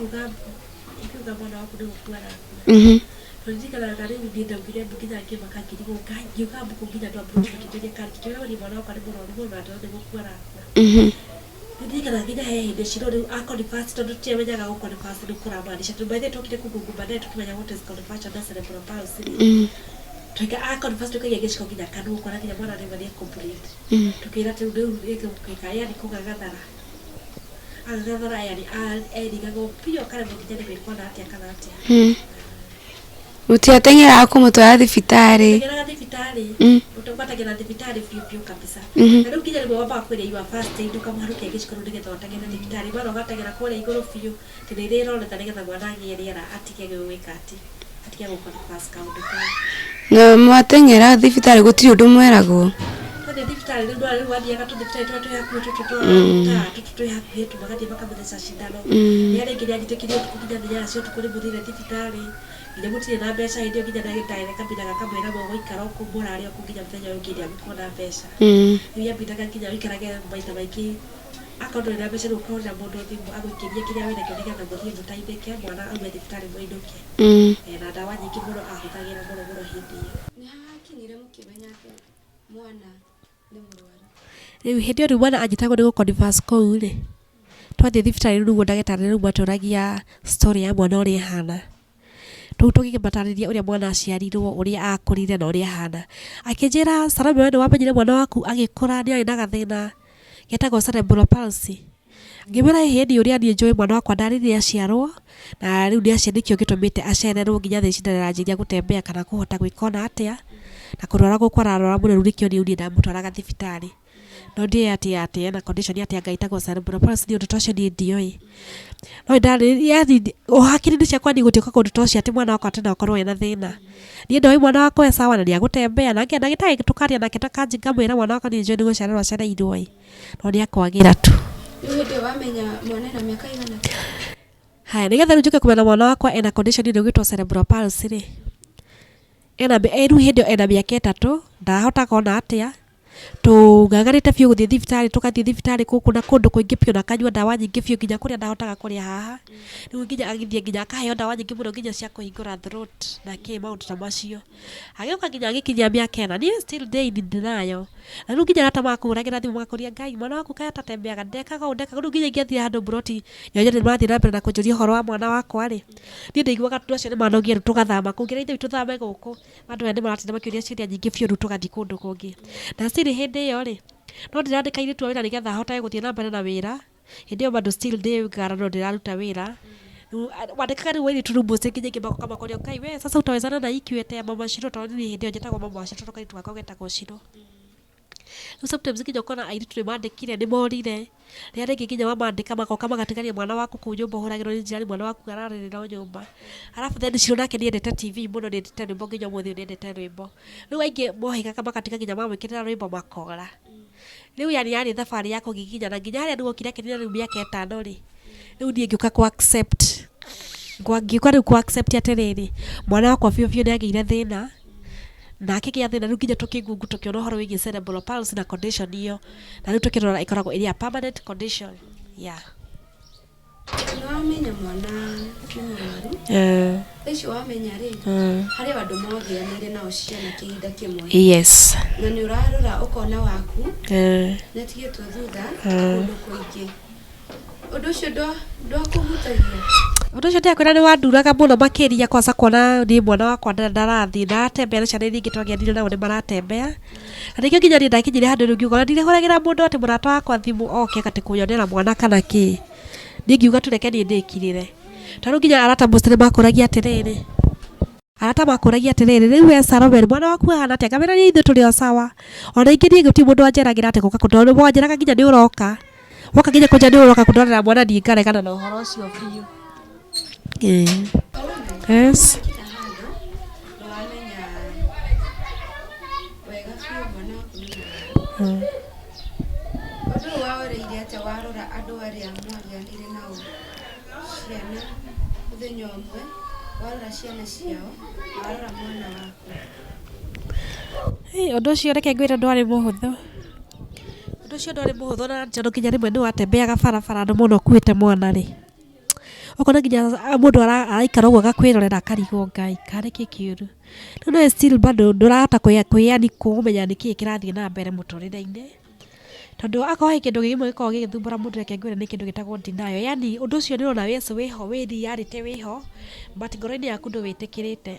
Kuga mwana waku nĩgũkua arakua. Tũririkanaga rĩu niĩ ndaugire nginya ngĩmaka ngĩrigwo ngiuga mbuku nginya andũ a Burundi makĩnjoria karĩ kĩoria mwana wakwa nĩ mũrwaru mũno na ndĩrona nĩgũkua arakua. Nĩndirikanaga nginya he hĩndĩ Ciro rĩu akonibacĩ tondũ tũtiamenyaga gũkonibacĩ nĩ kũramaanisha. Tondũ by the way tũkire kũgungumba naye tũkĩmenya what is conibacĩ na cerebral palsy-rĩ. Tweka akonibacĩ tũkagia gĩciko nginya kanua ũkona nginya mwana nĩma nĩecomplete. Tũkĩra atĩ rĩu gĩka yani kũgagathara. Agathara yani erigagwo biũ akaremwo nginya nĩ gwĩka ona atĩa kana atĩa. Mũtiateng'eraga kũmũtwara thibitarĩ? Tũteng'eraga thibitarĩ. Ũtũgwatagĩra thibitarĩ biũ kabisa. Na rĩu nginya rĩmwe wambaga kwĩrĩa your first aid ũkamũharũkia gĩciko rĩu nĩgetha ũteng'ere thibitarĩ. Mwana ũgateng'era kũrĩa igũrũ biũ atĩ nĩrĩroneka nĩgetha mwana agĩe rĩera atige gwĩka atĩ atige gũkonibacĩ kaũndũ kau. Na mwateng'era thibitarĩ gũtirĩ ũndũ mweragwo? Twathiĩ thibitarĩ rĩu wathiaga tũthibitarĩ tũrĩa twĩ hakuhĩ tũtũ twĩ hakuhĩ magathiĩ makamũtheca cindano. Rĩrĩa rĩngĩ rĩanjĩtĩkire ũtukũ nginya thenya cia ũtukũ nĩmũthire thibitarĩ. Nginya mũtirĩ na mbeca hĩndĩ ĩyo nginya ndagĩtarĩ akambindaga akamwĩra mũgũikara ũkũ mũrare ũkũ nginya mũthenya ũyũ ũngĩ nĩagũkorwo na mbeca. Rĩu yambindaga nginya ũikarage maita maingĩ akorwo ndũrĩ na mbeca rĩu ũkahũrĩra mũndũ thimũ agũikĩrie kĩrĩa wĩnakĩo nĩgetha mũthiĩ mũteithĩke mwana aume thibitarĩ mũinũke. Na ndawa nyingĩ mũno ahũthagĩra mũno hĩndĩ ĩyo. Nĩhakinyire mũkĩmenya atĩ mwana nĩ mũrwaru? Rĩu hĩndĩ ĩyo rĩu mwana anjĩtagwo nĩ gũkonibacĩ kũu-rĩ, twathiĩ thibitarĩ rĩu nĩguo ndagĩtarĩ rĩu matũragia story ya mwana ũrĩa ĩhana. Rĩu tũgĩmatarĩria ũrĩa mwana aciarirwo, ũrĩa akũrire na ũrĩa ahana. Akĩnjĩra Salome we nĩwamenyire mwana waku agĩkũra nĩarĩ na gathĩna getagwo cerebral palsy. Ngĩmwĩra hĩndĩ ũrĩa niĩ njũĩ mwana wakwa ndarĩ rĩrĩa aciarwo na rĩu nĩacio nĩkĩo gĩtũmĩte acererwo nginya thaa ici ndaranjĩria gũtembea kana kũhota gwĩka ona atĩa na kũrwara gũkũ ararwara mũno rĩu nĩkĩo niĩ ndamũtwaraga thibitarĩ. No ndiĩ atĩ ena condition atĩ anga ĩtagwo cerebral palsy nĩ ũndũ ta ũcio niĩ ndiũĩ. No ndarĩ o hakiri-inĩ ciakwa niĩ gũtiũka kũndũ ta ũcio atĩ mwana wakwa atĩ no akorwo ena thĩna. Niĩ ndoĩ mwana wakwa e sawa na nĩagũtembea na ndagĩtarĩ tũkaria nake tũkanjĩ ngamwĩra mwana wakwa niĩ njũĩ nĩ gũcererwo acereirwo no nĩakwagĩra tu. Rĩu hĩndĩ ĩyo wamenya mwana ena mĩaka ĩigana? Haya nĩgetha rĩu njũke kũmenya mwana wakwa ena condition ĩrĩa ĩgwĩtwo cerebral palsy-rĩ, rĩu hĩndĩ ĩyo ena mĩaka 3 ndahota kuona atĩa tugagarite biũ gũthiĩ thibitarĩ, tũgathiĩ thibitarĩ kũkũ na kũndũ kũingĩ biũ na akanyua ndawa nyingĩ biũ nginya kũrĩa ndahotaga kũrĩa haha. Rĩu nginya agĩthiĩ nginya akaheo ndawa nyingĩ mũno nginya cia kũhingũra throat na maũndũ ta macio. Agĩũka nginya agĩkinyia mĩaka 4, niĩ still day in denial. Na rĩu nginya arata makũhũragĩra thimũ magakũria, Ngai mwana waku kaĩ atatembeaga, ndekaga ũũ ndekaga. Rĩu nginya ingĩathire handũ mburoti nyonye nĩmarathiĩ na mbere na kũnjũria ũhoro wa mwana wakwa rĩ, niĩ ndaiguaga andũ acio nĩmanogia rĩu tũgathama kũu, ngĩra ithe witũ thame gũkũ. Andũ aya nĩmaratinda makĩũria ciũria nyingĩ biũ rĩu tũgathiĩ kũndũ kũngĩ. Na still hĩndĩ ĩyo rĩ, no ndĩrandĩka airĩtu a wĩra nĩgetha ahotage gũthiĩ na mbere na wĩra. Hĩndĩ ĩyo bado still ndĩ ngara no ndĩraruta wĩra. Wandĩkaga rĩu airĩtu rĩu mũciĩ nginya ingĩ magoka makoria, Ngai we sasa utawezana na hii kiwete ya mama Shiro, tondũ niĩ hĩndĩ ĩyo njĩtagwo mama wa Shiro, kairĩtu gakwa getagwo Shiro. Rĩu sometimes nginya ũkona airĩtu nĩmandĩkire nĩmorire, rĩrĩa rĩngĩ nginya wamandĩka magoka magatigania mwana waku kũu nyũmba ũhũragĩrwo nĩ njirani, mwana waku ararĩrĩra nyũmba. Arabu then Shiro nake nĩendete TV mũno, nĩendete rwĩmbo nginya ũmũthĩ nĩendete rwĩmbo. Rĩu aingĩ mohigaga magatiga nginya mamwĩkĩrĩra rwĩmbo makora. Rĩu yani yarĩ thabarĩ ya kũgiginyana nginya harĩa nĩgũkire kĩnina rĩu mĩaka 5 rĩ, rĩu niĩ ngĩũka kũ accept, ngĩũka rĩu kũ accept atĩrĩrĩ, mwana wakwa biũ biũ nĩagĩire thĩna na akĩgĩa thĩna. Rĩu nginya tũkĩngungu tũkĩona ũhoro wĩgiĩ cerebral palsy na condition ĩyo, na rĩu tũkĩrora ĩkoragwo ĩrĩ a permanent condition. Nĩwamenya mwana nĩ mũrwaru ũcio, wamenya rĩ harĩ andũ mothianĩire nao ciana kĩhinda kĩmwe. Yes. Na nĩ ũrarora ũkona waku nĩatigĩtwo thutha kũndũ kũingĩ. Ũndũ ũcio ndwakũhutagia? Ũndũ ũcio ndĩakwĩra nĩ wanduraga mũno makĩria, kwanza kuona niĩ mwana wakwa ndarathiĩ na atembea na ciana iria ingĩ twagĩanire nao nĩmaratembea. Na nĩkĩo nginya niĩ ndakinyire handũ rĩu ngiuga ndirĩhũragĩra mũndũ atĩ mũrata wakwa thimũ oke atĩ kũnyonera mwana kana kĩ. Niĩ ngiuga tũreke niĩ ndĩkirĩre. Tondũ nginya arata mũciĩ nĩmakũragia atĩrĩrĩ, rĩu we Salome mwana waku ahana atĩa? Ngamera niĩ ithuĩ tũrĩ o sawa. Ona ingĩ niĩ gũtirĩ mũndũ wanjeragĩra atĩ gũka kũndorera, wanjeraga nginya nĩ ũroka. Woka nginya kũnja nĩ ũroka kũndorera mwana, niĩ ngaregana na ũhoro ũcio biũ. Yes. Ũndũ waũrĩire atĩa warora andũ arĩa mwagĩanĩire nao ciana mũthenya ũmwe, warora ciana ciao na warora mwana waku? Ũndũ ũcio reke ngwĩre ndwarĩ mũhũthũ. Ũndũ ũcio ndwarĩ mũhũthũ, na njoro nginya rĩmwe nĩwatembeaga barabara andũ mũno ũkuĩte mwana rĩ, ũkona nginya mũndũ araikara ũguo agakwĩrorera akarigwo, Ngai karĩ kĩũru. Rĩu no still bado ndũrahota kwĩyani kũmenya nĩkĩĩ kĩrathiĩ na mbere mũtũrĩre-inĩ, tondũ akorwo he kĩndũ kĩmwe gĩkoragwo gĩgĩthumbũra mũndũ, reke ngwĩre nĩ kĩndũ gĩtagwo denial. Yani ũndũ ũcio nĩũrona Yesu wĩho, wĩriarĩte wĩho, but ngoro-inĩ yaku ndũwĩtĩkĩrĩte.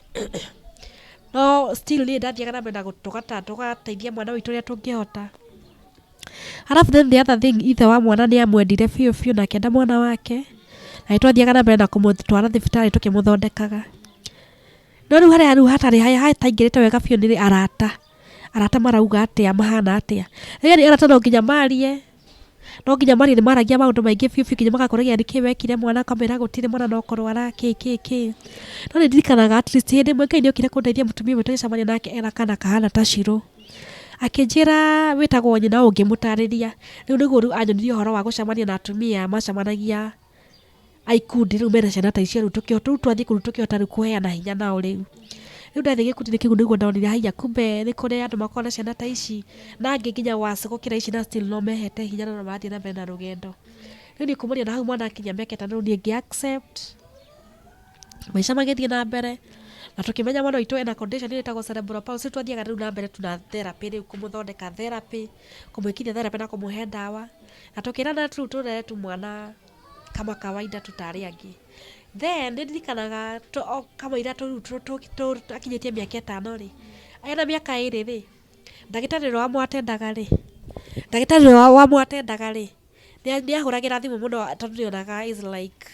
No still niĩ ndathiaga na mbere na tũgateithia mwana witũ ũrĩa tũngĩhota. Arabu then the other thing, ithe wa mwana nĩamwendire biũ biũ na akĩenda mwana wake, na nĩtwathiaga na mbere na kũmũtwara thibitarĩ tũkĩmũthondekaga. No rĩu harĩa rĩu hatarĩ hataingĩrĩte wega biũ nĩ arata marauga atĩa, mahana atĩa. Rĩrĩa arata no nginya marie, nĩmaragia maũndũ maingĩ biũ biũ, nginya magakũragia nĩkĩĩ wekire mwana, kamera gũtirĩ mwana no kũrwara kĩ. No nĩndirikanaga at least hĩndĩ ĩmwe Ngai nĩokire kũndeithia, mũtumia ũmwe tũgĩcemania nake ena kana kahana ta Shiro, akĩnjĩra wĩtagwo nyina ũngĩmũtarĩria. Rĩu nĩguo rĩu anyonirie ũhoro wa gũcemania na atumia macemanagia aikundi rĩu mena ciana ta icio, rĩu twathiĩ kũu tũkĩhota rĩu kũheana hinya nao. Rĩu ndathiĩ gĩkundi-inĩ kĩu nĩguo ndonire haiya kumbe nĩ kũrĩ andũ makoragwo na ciana ta ici, na angĩ nginya wacu gũkĩra ici na still no mehete hinya na marathiĩ na mbere na rũgendo. Rĩu niĩ kumania na hau mwana akinyia mĩaka 5 rĩu niĩ ngĩ accept maica magĩthiĩ na mbere, na tũkĩmenya mwana witũ ena condition ĩtagwo cerebral palsy. Twathiaga rĩu na mbere tuna therapy, rĩu kũmũthondeka therapy, kũmwĩkithia therapy na kũmũhe ndawa, na tũkĩrana rĩu tũrere tu mwana kama kawaida tutarĩ angĩ. Then nĩndirikanaga kamũira akinyĩtie mĩaka 5 rĩ, ena mĩaka 2 rĩ, ndagĩtarĩ ũrĩa wamwatendaga rĩ nĩahũragĩra thimũ mũno, tondũ nĩonaga is like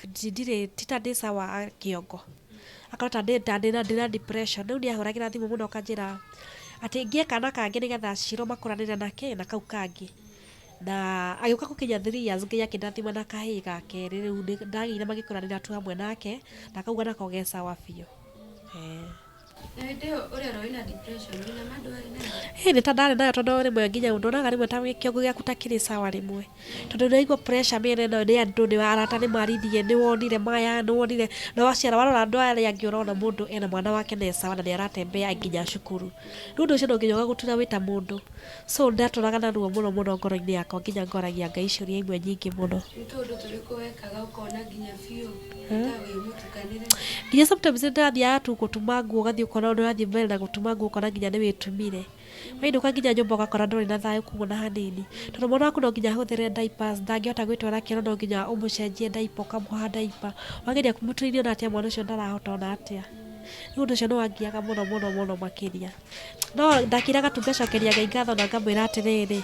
tita ndĩ sawa kĩongo, akorwo ndĩna depression. Rĩu nĩahũragĩra thimũ mũno akanjĩra atĩ ngĩe kana kangĩ nĩgetha Shiro makũranĩre nake na kau kangĩ, na agĩũka gũkinya 3 years Ngai akĩndathima na kahĩĩ ga kerĩ. Rĩu ndagĩire magĩkũranĩra tu hamwe nake na kauga nako ge sawa biũ. Na ndio ule roina depression ina madwari na. Nĩ ta ndarĩ nayo tondũ rĩmwe nginya ndonaga rĩmwe ta kĩongo gĩaku ta kĩrĩ sawa rĩmwe tondũ nĩaigua pressure mĩena ĩno nĩ andũ nĩ arata nĩ marithiĩ nĩ wonire maya nĩ wonire na waciara warora andũ arĩa angĩ ũrona mũndũ ena mwana wake nĩ sawa na nĩ aratembea nginya cukuru nĩ ũndũ ũcio no nginya ũgagũtura wĩ ta mũndũ so ndatũraga na ruo mũno mũno ngoro-inĩ yakwa nginya ngoragia Ngai ciũria imwe nyingĩ mũno Nĩ tondũ tũrĩkũ wekaga ũkona nginya biũ ta wĩ mũtukanĩre nginya sometimes ndathiaga tu gũtuma nguo ũgathiĩ ũkona ũndũ ũrathiĩ mbere na gũtuma nguo ũkona nginya nĩ wĩtumire wainũka nginya nyũmba ũgakora ndũrĩ na thayũ kuuma na hanini tondũ mwana waku no nginya ahũthĩre diapers ndangĩhota gwĩtwara kĩoro no nginya ũmũcenjie diaper ũkamũha diaper wageria kũmũturithia ona atĩa mwana ũcio ndarahota ona atĩa nĩ ũndũ ũcio nĩ wangiaga mũno mũno mũno makĩria no ndakĩraga tu ngacokeria Ngai ngatho na ngamwĩra atĩrĩrĩ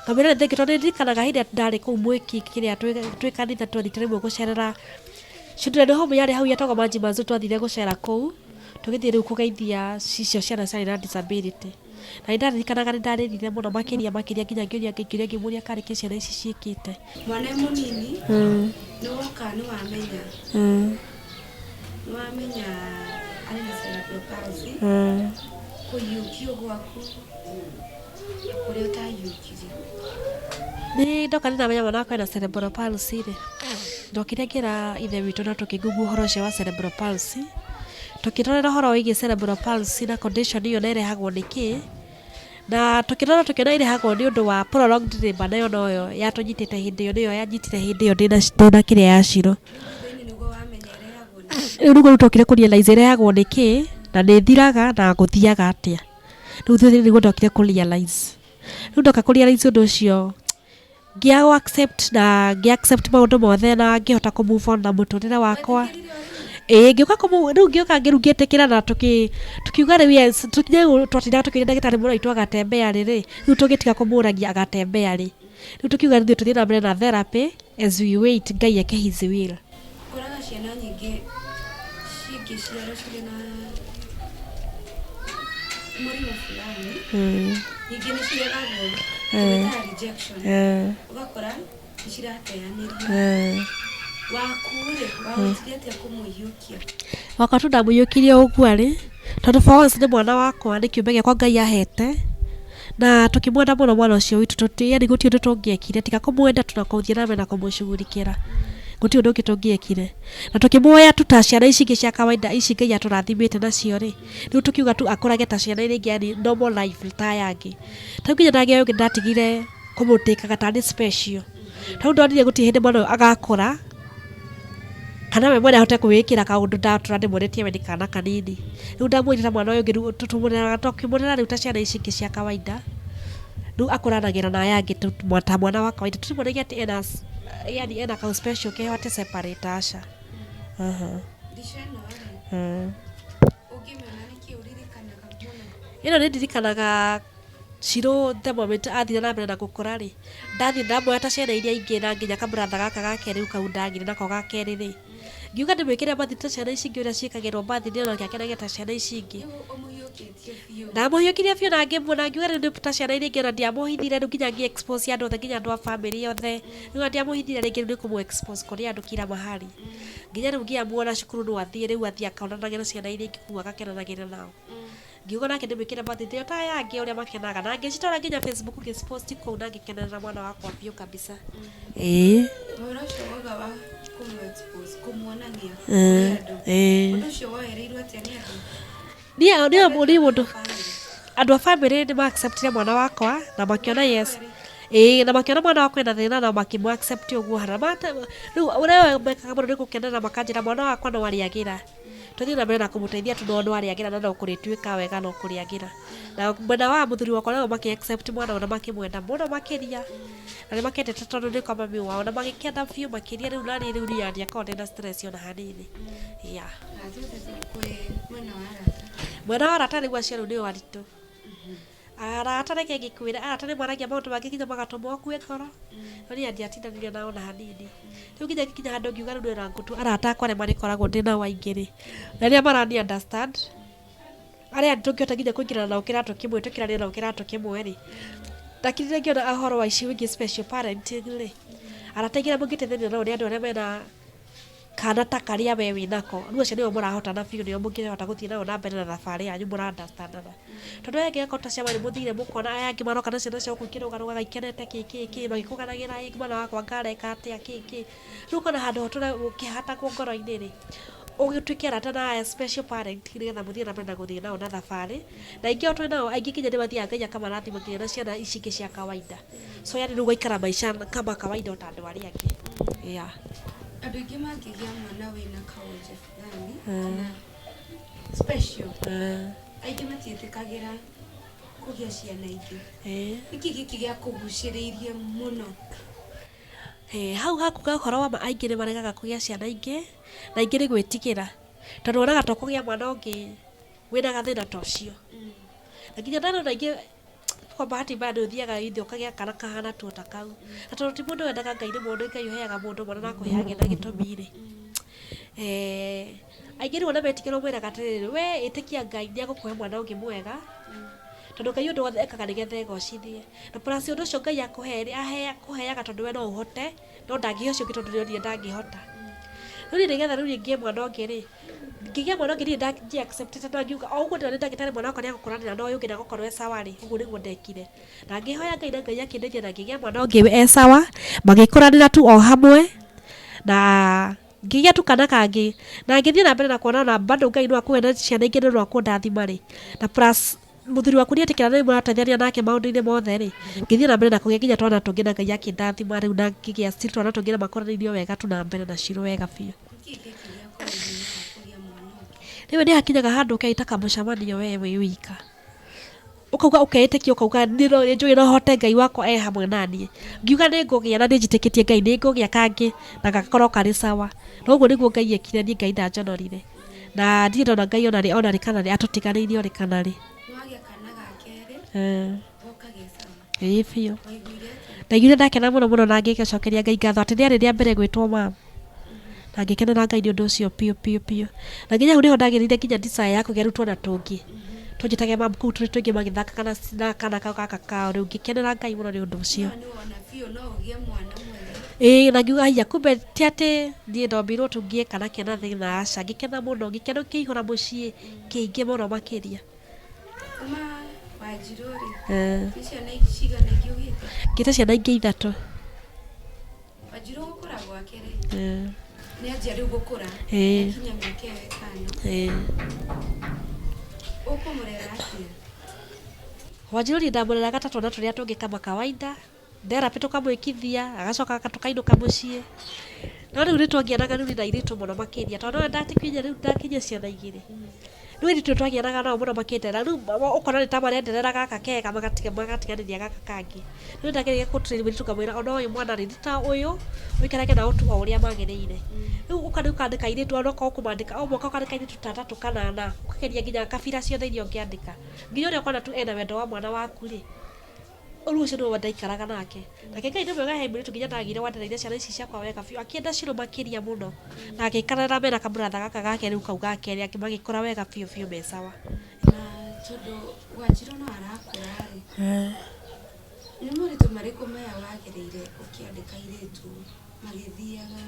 ngamwĩra nĩ thengiũ tondũ nĩ ndirikanaga hĩndĩ ĩrĩa ndarĩ kũu Mwiki kĩrĩa twĩ kanitha twathire rĩmwe gũcerera Children home yarĩ hau yetagwo Manji Manzu twathire gũcera kũu tũgĩthiĩ rĩu kũgeithia icio ciana ciarĩ na disability na nĩ ndaririkanaga nĩ ndarĩrire mũno makĩria nginya ngĩũria ngĩũria ngĩmũria karĩ kĩ ciana ici ciĩkĩte mwana mũnini nĩ woka nĩ wamenya arĩ na cerebral palsy kũiyũkio gwaku kũrĩa ũtaiyũkirie nĩ ndoka nĩ namenya mwana wakwa ena cerebral palsy rĩ ndokire ngĩra ithe witũ na tũkĩngugua ũhoro ũcio wa cerebral palsy tũkĩrorera ũhoro wĩgiĩ cerebral palsy na condition ĩyo na ĩrehagwo nĩ kĩ na tũkĩrora tũkĩona ĩrehagwo nĩ ũndũ wa prolonged labour nayo noyo yatũnyitĩte hĩndĩ ĩyo nĩyo yanyitire hĩndĩ ĩyo ndĩna kĩrĩa yacirwo rĩu nĩguo rĩu tokire kũrealize ĩrehagwo nĩ kĩ na nĩ ĩthiraga na gũthiaga atĩa rĩu thutha nĩguo ndokire kũrealize rĩu ndoka kũrealize ũndũ ũcio ngĩaga accept na ngĩaccept maũndũ mothe na ngĩhota kũ-move on na mũtũrĩre wakwa ngĩũka rĩu ngĩũka ngĩtĩkĩra na tũkiuga rĩu twatindaga tũkĩria ndagĩtarĩ mũno aitũ agatembea rĩrĩ rĩu tũgĩtiga kũmũragia agatembea rĩ rĩu tũkiuga rĩu tũthiĩ na mbere na therapy as we wait Ngai eke his will ũkoraga ciana nyingĩ cingĩciarwo cirĩ na mũrimũ fulani nyingĩ nĩ ciregagwo ta rejection ũgakora nĩ cirateanĩrio waku-rĩ wahotire atĩa kũmũiyũkia wakwa tu ndamũiyũkirie ũguo rĩ tondũ for once nĩ mwana wakwa nĩ kĩũmbe gĩakwa Ngai ahete na tũkĩmwenda mũno mwana ũcio witũ yani gũtirĩ ũndũ tũngĩekire tiga kũmwenda tu na gũthiĩ na mbere na kũmũcugurikĩra gũtirĩ ũndũ ũngĩ tũngĩekire na tũkĩmuoya tu ta ciana ici ingĩ cia kawaida ici Ngai atũrathimĩte nacio rĩ rĩu tũkiuga tu akũrage ta ciana iria ingĩ yani normal life ta yangĩ ta nginya ndagĩa ũngĩ ndatigire kũmũtĩkaga tarĩ special ta ndonire gũtirĩ hĩndĩ mwana agakũra kana we mwene ahote kwĩkĩra kaũndũ ndatũra ndĩmuonetie we nĩ kana kanini rĩu ndamwĩrĩra mwana ũyũ ũngĩ tũkĩmũrera rĩu ta ciana ici ingĩ cia kawaida rĩu akũranagĩra na aya angĩ ta mwana wa kawaida tũtimuonagia atĩ ena ka special keho atĩ separate aca ĩno nĩ ndirikanaga Shiro the moment athire na mbere na gũkũra rĩ ndathiĩ ndamuoya ta ciana iria ingĩ na nginya kamũratha gaka gake rĩu kau ndagire nako ga kerĩ rĩ ngiuga ndĩmwĩkĩre mbathi ta ciana ici ingĩ ũrĩa ciĩkagĩrwo mbathi nĩ onake akenagia ta ciana ici ingĩ ndamũhiũkirie biũ na ngĩmuona ngiuga rĩu ta ciana iria ingĩ ona ndiamũhithire rĩu nginya ngĩ-expose andũ othe nginya andũ a family yothe rĩu ona ndiamũhithire rĩngĩ rĩu nĩ kũmũ-expose kũrĩ andũ kila mahali nginya rĩu ngiamuona cukuru no athiĩ rĩu athiĩ akaonanagia na ciana iria ingĩ kũu agakenanagĩra nao ngiuga nake ndĩmwĩkĩre birthday ta yangĩ ũrĩa makenaga na ngĩcitwara nginya Facebook ngĩciposti kũu na ngĩkenera mwana wakwa biũ kabisa ũhoro ũcio woga wa kũmũ-expose kũmuonania ũndũ ũcio woereirwo atĩa nĩ andũ niĩ mũndũ andũ a family nĩ ma-acceptire mwana wakwa na makĩona yes na makĩona mwana wakwa ena thĩna na makĩmũ-accept ũguo hana rĩu ũrĩa mekaga mũno nĩ gũkenera makanjĩra mwana wakwa no arĩagĩra tũthiĩ na mbere na kũmũteithia tu no arĩagĩra na no kũrĩtuĩka wega no kũrĩagĩra na mwena wa mũthuri wakwa nao makĩ-accept mwana na makĩmwenda mũno makĩria na nĩ makendete tondũ nĩ kwa mami wao na magĩkenda biũ makĩria rĩu naniĩ rĩu niĩ ndiakorwo ndĩna stress ona hanini mwena wa arata rĩu acio rĩu nĩo aritũ arata reke ngĩkwĩra arata nĩ maragia maũndũ mangĩ nginya magatũma ũkue ngoro no niĩ ndiatindanire nao na hanini rĩu nginya ngĩkinya handũ ngiuga rĩu ndĩna ngũtu arata akwa arĩa marĩkoragwo ndĩ nao aingĩ rĩ na rĩrĩa marani understand arĩa tũngĩhota nginya kũingĩrana nao kĩratũ kĩmwe tũkĩranĩra nao kĩratũ kĩmwe rĩ ndakirire ngĩona ũhoro wa ici wĩgiĩ special parenting rĩ arata aingĩ arĩa mũngĩteithania nao nĩ andũ arĩa mena kana ta karia we winako rĩu acio nĩo mũrahotana biũ nĩo mũngĩhota gũthiĩ nao na mbere na thabarĩ yanyu mũra-understandana tondũ aya angĩ kota ciama nĩ mũthire mũkona aya angĩ maroka na ciana ciao gũkĩrũgarũgaga ikenete kĩ magĩkũganagĩra mwana wakwa ngareka atĩa kĩ rĩu kana handũ ho ũkĩhatagwo ngoro-inĩ rĩ ũgĩtuĩke arata na aya special parent nĩgetha mũthiĩ na mbere na gũthiĩ nao na thabarĩ na ingĩ otwe nao aingĩ kinya nĩ mathiaga Ngai akamarathima nginya na ciana ici ingĩ cia kawaida so yani nĩ ũgaikara maica kama kawaida ta andũ arĩa angĩ andũ aingĩ mangĩgĩa mwana wĩna kaũnje fulani kana special aingĩ matiĩtĩkagĩra kũgĩa ciana ingĩ nĩkĩ gĩkĩ gĩa kũgucĩrĩirie mũno hau hakuga ũhoro wa aingĩ nĩ maregaga kũgĩa ciana ingĩ na ingĩ nĩ gwĩtigĩra tondũ wonaga to kũgĩa mwana ũngĩ wĩna gathĩna ta ũcio na nginya ndarona aingĩ kwa bahati mbaya nĩ ũthiaga ithe ũkagĩa kana kahana tuo ta kau na tondũ ti mũndũ wendaga Ngai nĩ mũndũ Ngai ũheaga mũndũ mwana na akũheaga na gĩtũmi-rĩ aingĩ nĩ wona metigĩrwo mwĩraga atĩrĩrĩ we ĩtĩkia Ngai nĩ agũkũhe mwana ũngĩ mwega tondũ Ngai ũndũ wothe ekaga nĩgetha egocithie na plus ũndũ ũcio Ngai akũheaga tondũ we no ũhote no ndangĩhe ũcio ũngĩ tondũ nĩonire ndangĩhota rĩu nĩgetha rĩu ngĩe mwana ũngĩ-rĩ ngĩgĩa mwana ũngĩ niĩ ndangĩ-acceptĩte na ngiuga o ũguo ndĩrona ndagĩtarĩ mwana wakwa nĩagũkũranĩra na ũyũ ũngĩ nĩagũkorwo e sawa-rĩ ũguo nĩguo ndekire na ngĩhoya Ngai na Ngai akĩndeithia na ngĩgĩa mwana ũngĩ e sawa magĩkũranĩra tu o hamwe na ngĩgĩa tu kana kangĩ na ngĩthiĩ na mbere na kuona na bado Ngai no akũhe na ciana ingĩ nĩ no akũndathima-rĩ na plus mũthuri waku nĩetĩkĩra nĩ mũrateithania nake maũndũ-inĩ mothe-rĩ ngĩthiĩ na mbere na kũgĩa nginya twana tũngĩ na Ngai akĩndathima rĩu na ngĩgĩa still twana tũngĩ na makũranĩirio wega tu na mbere na cirũ wega biũ rĩu nĩ hakinyaga handũ ũkeita kamũcemanio we wĩ wika ũkauga ũkeĩtĩkia ũkauga nĩ njũĩ no hote Ngai wakwa e hamwe naniĩ ngiuga nĩ ngũgĩa na nĩ njĩtĩkĩtie Ngai nĩ ngũgĩa kangĩ na gakorwo karĩ sawa na ũguo nĩguo Ngai ekire niĩ Ngai ndanjonorire na ndirĩ ndona Ngai onarĩ kana rĩ atũtiganĩirie orĩ kana rĩ ĩĩ biũ ndaiguire ndakena mũno mũno na ngĩcokeria Ngai ngatho atĩ nĩarĩ rĩa mbere gwĩtwo mama na ngĩkenera Ngai nĩ ũndũ ũcio piũ na nginya hau nĩho ndagĩrĩire nginya desire ya kũgĩa rĩu twana tũngĩ tũnjĩtage mamu kũu tũrĩ tũingĩ magĩthaka kana gaka kao rĩu ngĩkenera Ngai mũno nĩ ũndũ ũcio ĩĩ na ngiuga haiya kumbe ti atĩ niĩ ndombirwo tu ngĩe kana kĩana thĩna aca ngĩkena mũno gĩkeno kĩihũra mũciĩ kĩingĩ mũno makĩria ngĩte ciana ingĩ 3 nĩanjia rĩu gũkũra kinya mĩaka ĩyo 5 ũkũmũrera atĩa Wanjirũ ndamũreraga ta twana tũrĩa tũngĩ kama kawaida therapĩ tũkamwĩkithia agacoka tũkainũka mũciĩ no rĩu nĩtwagĩanaga rĩu na airĩtu mũno makĩria tondũ no ndakinya rĩu ndakinyia ciana igĩrĩ rĩu airĩtu twagianaga nao mũno makĩria na rĩu ũkona nĩ ta marenderera gaka kega magatiganĩria gaka kangĩ rĩu ndagĩrĩire kũtũrĩria tukamwĩra ona ũyũ mwana rĩ ta ũyũ ũikarage nao tu o ũrĩa magĩrĩire rĩu ũkandĩka airĩtu ona okorwo kũmandĩka o mwaka ũkandĩka airĩtu ta 3 kana 4 ũkageria nginya kabira ciothe iria ũngĩandĩka nginya ũrĩa ũkona tu ena wendo wa mwana waku rĩ ũru ũcio nĩwe ndaikaraga nake nake Ngai nĩ mwega he mũirĩtu nginya ndagire wandereire ciana ici ciakwa wega biũ akĩenda cirũ makĩria mũno na agĩikarĩra mena kamũratha gaka gake rĩu kau gake erĩ magĩkũra wega biũ me sawa na tondũ Wanjirũ no arakũra-rĩ nĩ moritũ marĩkũ maya wagĩrĩire ũkĩandĩka airĩtu magĩthiaga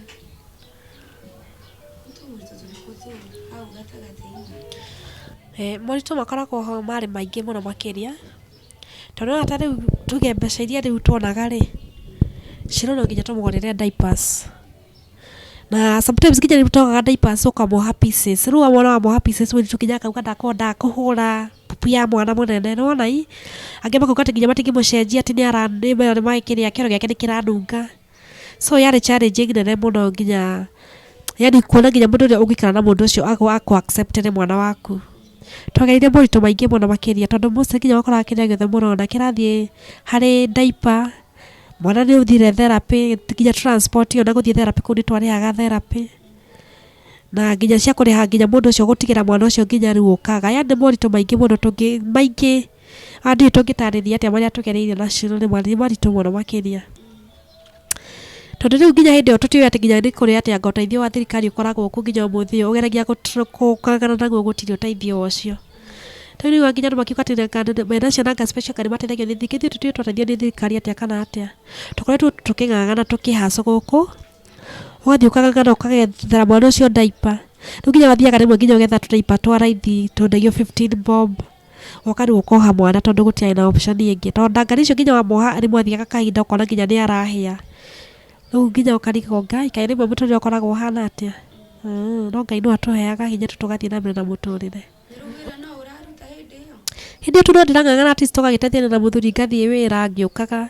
tũmoritũ tũrĩkũ tu hau gatagatĩ-inĩ moritũ makoragwo ho marĩ maingĩ mũno makĩria tondũ ta rĩu tuge mbeca iria rĩu tuonaga-rĩ cirũ no nginya tũmũgũrĩre diapers na sometimes nginya rĩu tũgaga diapers ũkamoha pieces rĩu wamona wamoha pieces mũirĩtu nginya akauga ndakwenda kũhũra pupu ya mwana mũnene nĩwona angĩ makauga atĩ nginya matingĩmũcenjia atĩ nĩ magĩkĩrĩa kĩero gĩake nĩ kĩranunga so yarĩ challenge nene mũno nginya yani kuona nginya mũndũ ũrĩa ũngĩikara na mũndũ ũcio akũ accept nĩ mwana waku twagereire moritũ maingĩ mũno makĩria tondũ mũciĩ nginya wakoraga kĩrĩa gĩothe mũrona kĩrathiĩ harĩ diaper mwana nĩ ũthire therapy nginya transport ona gũthiĩ therapy kũu nĩtwarĩhaga therapy na nginya cia kũrĩha nginya mũndũ ũcio gũtigĩra mwana ũcio nginya rĩu ũkaga yani moritũ maingĩ mũno maingĩ andũ tũngĩtarĩria atĩa marĩa tũgereire nacio nĩ maritũ mũno makĩria tondũ rĩu nginya hĩndĩ ĩyo tũtiũĩ atĩ nginya nĩ kũrĩ atĩ anga ũteithio wa thirikari ũkoragwo kuo nginya ũmũthĩ ũyũ ũgeragia gũkagana naguo gũtirĩ ũteithio ũcio rĩu rĩu nginya makiuga atĩ mena ciana anga special kana mateithagio nĩ thirikari tũtiũĩ twateithio nĩ thirikari atĩa kana atĩa tũkoretwo tũkĩng'ang'ana tũkĩhaca gũkũ Ugathi ukagana ukagethera mwana ucio diaper. Riu nginya wathiaga rimwe nginya ugetha diaper twa raithi tondagio 15 bob. Wakari ukoha mwana tondu gutiai na option ingi. Tondu ngari icio nginya wamoha rimwe athiaga kahinda ukona nginya ni arahia. Riu nginya ukariga Ngai kaĩ rimwe muturire ukoragwo uhana atia. No Ngai no atuheaga hinya tugathie na mbere na muturire. Hindi tu no ndirang'ang'ana ati tugagitethia na muthuri ngathie wira ngiukaga.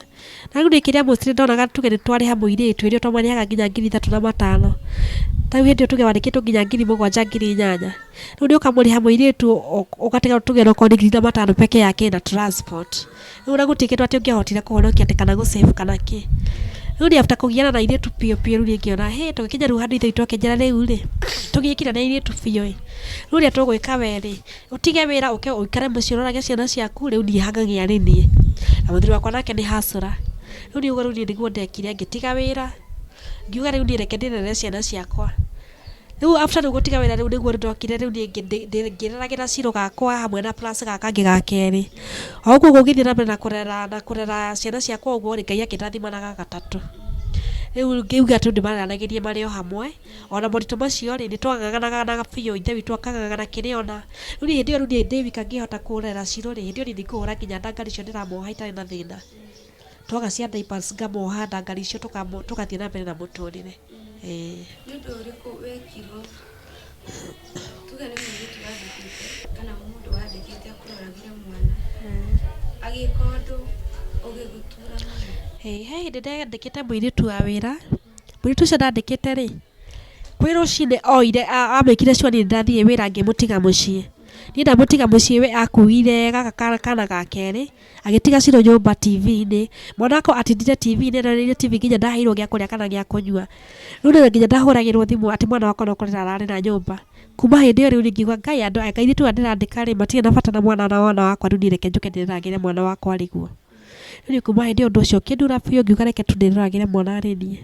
Na riu nikiria mostly ndonaga tuge nitwariha muiritu irio twamarihaga nginya 3,500. Tau hindi tuge wandikitwo nginya 7,000 8,000. Riu ni ukamuriha muiritu ugatiga tuge no kodi 5,000 peke yake na transport. Riu na gutikitwo ati ungihotire kuhonokia ati kana gusave kana ki. Riu ni after kugiana na iritu pio riu ngiona tugikinya riu handu ithui twakenjera riu ri tugikira na iritu pio riu ria tugwika weri utige wira uke uikare mucii urorage ciana ciaku riu ni hangagia rini na muthuri wakwa nake ni hasura riu ni ugo niguo ndekire ngitiga wira ngiuga riu ni reke ndirere ciana ciakwa riu after gutiga wira riu niguo ndokire riu ni ngireragira ciro gakwa hamwe na plus gaka ngigakeri o guo gugithie na mbere na kurera ciana ciakwa uguo ri Ngai akirathima na gagatatu. Riu ngiuga tu ndimaranagirie mari o hamwe ona morito macio ri nitwang'ang'anaga na biũ ithe witũ akang'ang'ana kĩrĩona riu ni hindi ĩyo riu ndĩwika ngĩhota kurera ciro ri hindi ĩyo ni ngũhũra nginya ndangari icio ndĩramoha itarĩ na thĩna twaga cia diapers ngamoha ndangari icio tugathie na mbere na mũtũrĩre. Nĩ ũndũ ũrĩkũ wekirwo tuge nĩ mũirĩtu wandĩkĩte kana mũndũ wandĩkĩte akũroragire mwana agĩka ũndũ ũgĩgũtura mũno? He hindi ndandĩkĩte mũirĩtu wa wĩra mũirĩtu ũcio ndandĩkĩte rĩ kwĩ rũcinĩ oire amĩkire sure nĩ ndathiĩ wĩra ngĩmũtiga mũciĩ. Niĩ ndamũtiga mũciĩ we akuire gaka kana ga kerĩ agĩtiga ciro nyũmba TV-inĩ mwana wakwa atindire TV-inĩ na TV nginya ndaheirwo gĩa kũrĩa kana gĩa kũnyua. Riu nĩ nginya ndahũragĩrwo thimũ ati mwana wakwa no kũrĩra ararĩ na nyũmba. Kuma hindi ĩyo riu ngiuga Ngai andũ airĩtu aya ndĩrandĩka rĩ matirĩ na bata na mwana wakwa riu niĩ reke njuke ndĩreragĩre mwana wakwa rĩguo. Riu kuma hindi ũndũ ũcio ũkĩndura biũ ngiuga reke tu ndĩreragĩre mwana arĩ niĩ.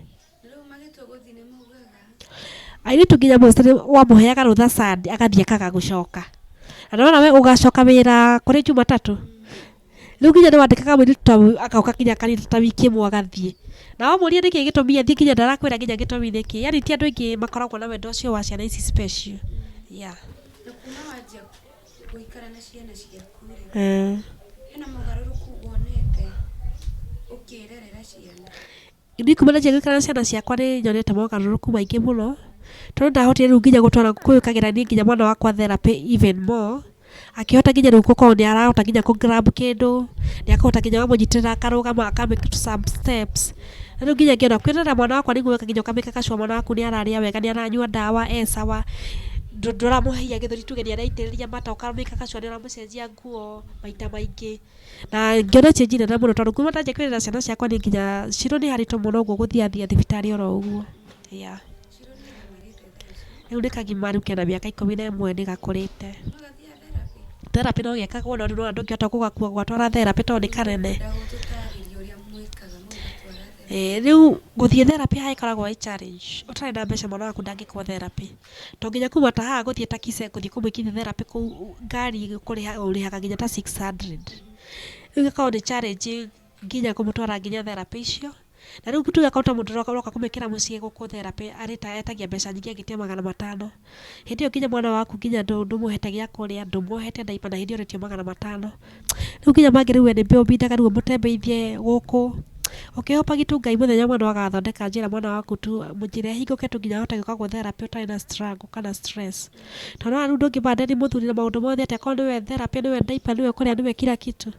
Airĩtu nginya mostly wamũheaga rũtha Sunday agathiĩ akaga gũcoka. Na nona we ugacoka wĩra kũrĩ Jumatatu. Riu nginya nĩ wandĩkaga mũirĩtu ta agoka nginya kanitha ta wiki ĩmwe agathiĩ. Na wamũria nĩkĩ gĩtũmi athiĩ nginya ndarakwĩra nginya gĩtũmi nĩkĩ. Yaani ti andũ aingĩ makoragwo na wendo ũcio wa ciana ici special. Yeah. Na kuma wanjia gũikara na ciana ciaku rĩ hena mogarũrũku wonete ũkĩrerera ciana? Niĩ kuma nanjia gũikara na ciana ciakwa nĩ nyonete mogarũrũku maingĩ mũno tondũ ndahotire rĩu nginya gũtwara kwĩkagĩra niĩ nginya mwana wakwa therapy even more. Akĩhota nginya rĩu gũkorwo nĩ arahota nginya grab kĩndũ nĩ akahota nginya wamũnyitĩrĩra akarũgama akamake some steps. Rĩu nginya ngĩona kwĩrorera mwana wakwa nĩguo nginya ũkamake sure mwana waku nĩ ararĩa wega nĩ aranyua ndawa sawa ndũramũheia gĩthũri tuge nĩ araitĩrĩria mata ũkamake sure nĩ ũramũcenjia nguo maita maingĩ. Na ngĩona change nene mũno tondũ kuma ndanjia kwĩrorera ciana ciakwa nĩ nginya ciro nĩ haritũ mũno ũguo gũthiathia thibitarĩ oro ũguo. Yeah. Riu nĩ kagima rĩu kena mĩaka 11 nĩ gakũrĩte. Therapy no gĩakagwo no rĩu ndũngĩhota gũgakua gwatwara therapy tondũ nĩ kanene. Riu gũthiĩ therapy haha ĩkoragwo ĩ challenge. Ũtarĩ na mbeca mwana waku ndangĩkwo therapy. To nginya kuma ta haha gũthiĩ ta Kise gũthiĩ kũmwĩkithia therapy kũu ngari ũrĩhaga nginya ta 600. Riu gĩkoragwo nĩ challenge nginya kũmũtwara nginya therapy icio. Na riu tuge kauta mũndũ ũroka kũmĩkĩra mũciĩ gũkũ therapy etagia mbeca nyingĩ angĩtia 500. Hindi ĩyo nginya mwana waku nginya ndũmũhete gĩa kũrĩa ndũmũhete diaper na hindi ĩyo ũretio 500. Riu nginya mangĩ rĩu nĩ mbindaga rĩu mũtembeithie gũkũ ũkĩhopagia tu Ngai mũthenya mwana wagathondeka njĩra mwana waku tu njĩra ĩhingũke tu nginya ahote gũka therapy ũtarĩ na struggle kana stress. Tondũ rĩu ndũngĩmanda nĩ mũthuri na maũndũ mothe atĩ akorwo nĩwe therapy nĩwe diaper nĩwe kũrĩa nĩwe kila kitu.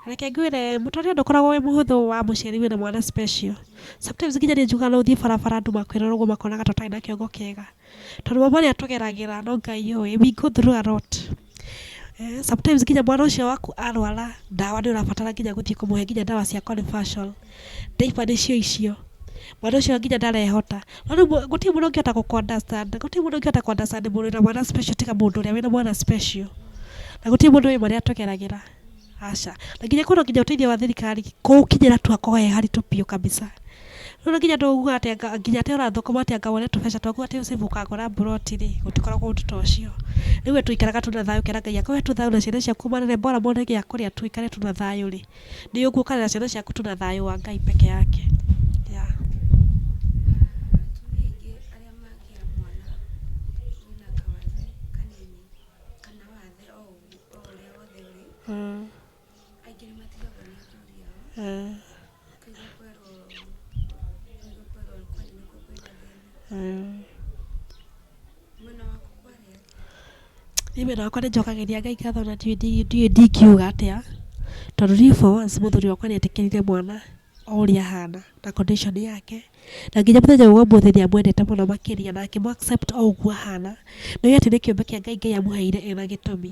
Reke ngwĩre mũtũrĩre ndũkoragwo wĩ mũhũthũ wa mũciari wĩna mwana special. Sometimes nginya nĩ njugaga no ũthiĩ barabara andũ makwĩrora ũguo makonaga tũtarĩ na kĩongo kĩega. Tondũ mama nĩ atũgeragĩra no Ngai oĩ we go through a lot. Sometimes nginya mwana ũcio waku arwara ndawa nĩ ũrabatara nginya gũthiĩ kũmũhe nginya ndawa cia conversion. Diaper nĩcio icio. Mwana ũcio nginya ndarehota. No rĩu gũtirĩ mũndũ ũngĩhota gũkũ-understand. Gũtirĩ mũndũ ũngĩhota kũ-understand mũndũ wĩna mwana special tiga mũndũ ũrĩa wĩna mwana special. Na gũtirĩ mũndũ wĩ marĩa atũgeragĩra. Aca. Na nginya kwĩna nginya ũteithio wa thirikari kũũkinyĩra tu akorwo he haritũ biũ kabisa. Rĩu nginya ndũguga atĩ nginya atĩ ũrathũkũma atĩ anga wone tũbeca twaku atĩ ũcĩbu ũkagũra mburoti-rĩ gũtikoragwo ũndũ ta ũcio. Rĩu we tũikaraga tuna thayũ kera Ngai akũhe tu thayũ na ciana ciaku manene bora mone gĩa kũrĩa tuikare tuna thayũ-rĩ. Nĩ ũguo ũkarera ciana ciaku tuna thayũ wa Ngai peke yake. Yeah. Mimi nakwa nĩ njokagĩria Ngai ngatho na ndiũĩ ndingiuga atĩa, tondũ niĩ for once mũthuri wakwa nĩ etĩkĩrire mwana o ũrĩa ahana na condition yake, na nginya mũthenya wa ũmũthĩ nĩ amwendete mũno makĩria na akĩmũ accept o ũguo ahana, na atĩ nĩ kĩũmbe kĩa Ngai, Ngai amũheire ena gĩtũmi.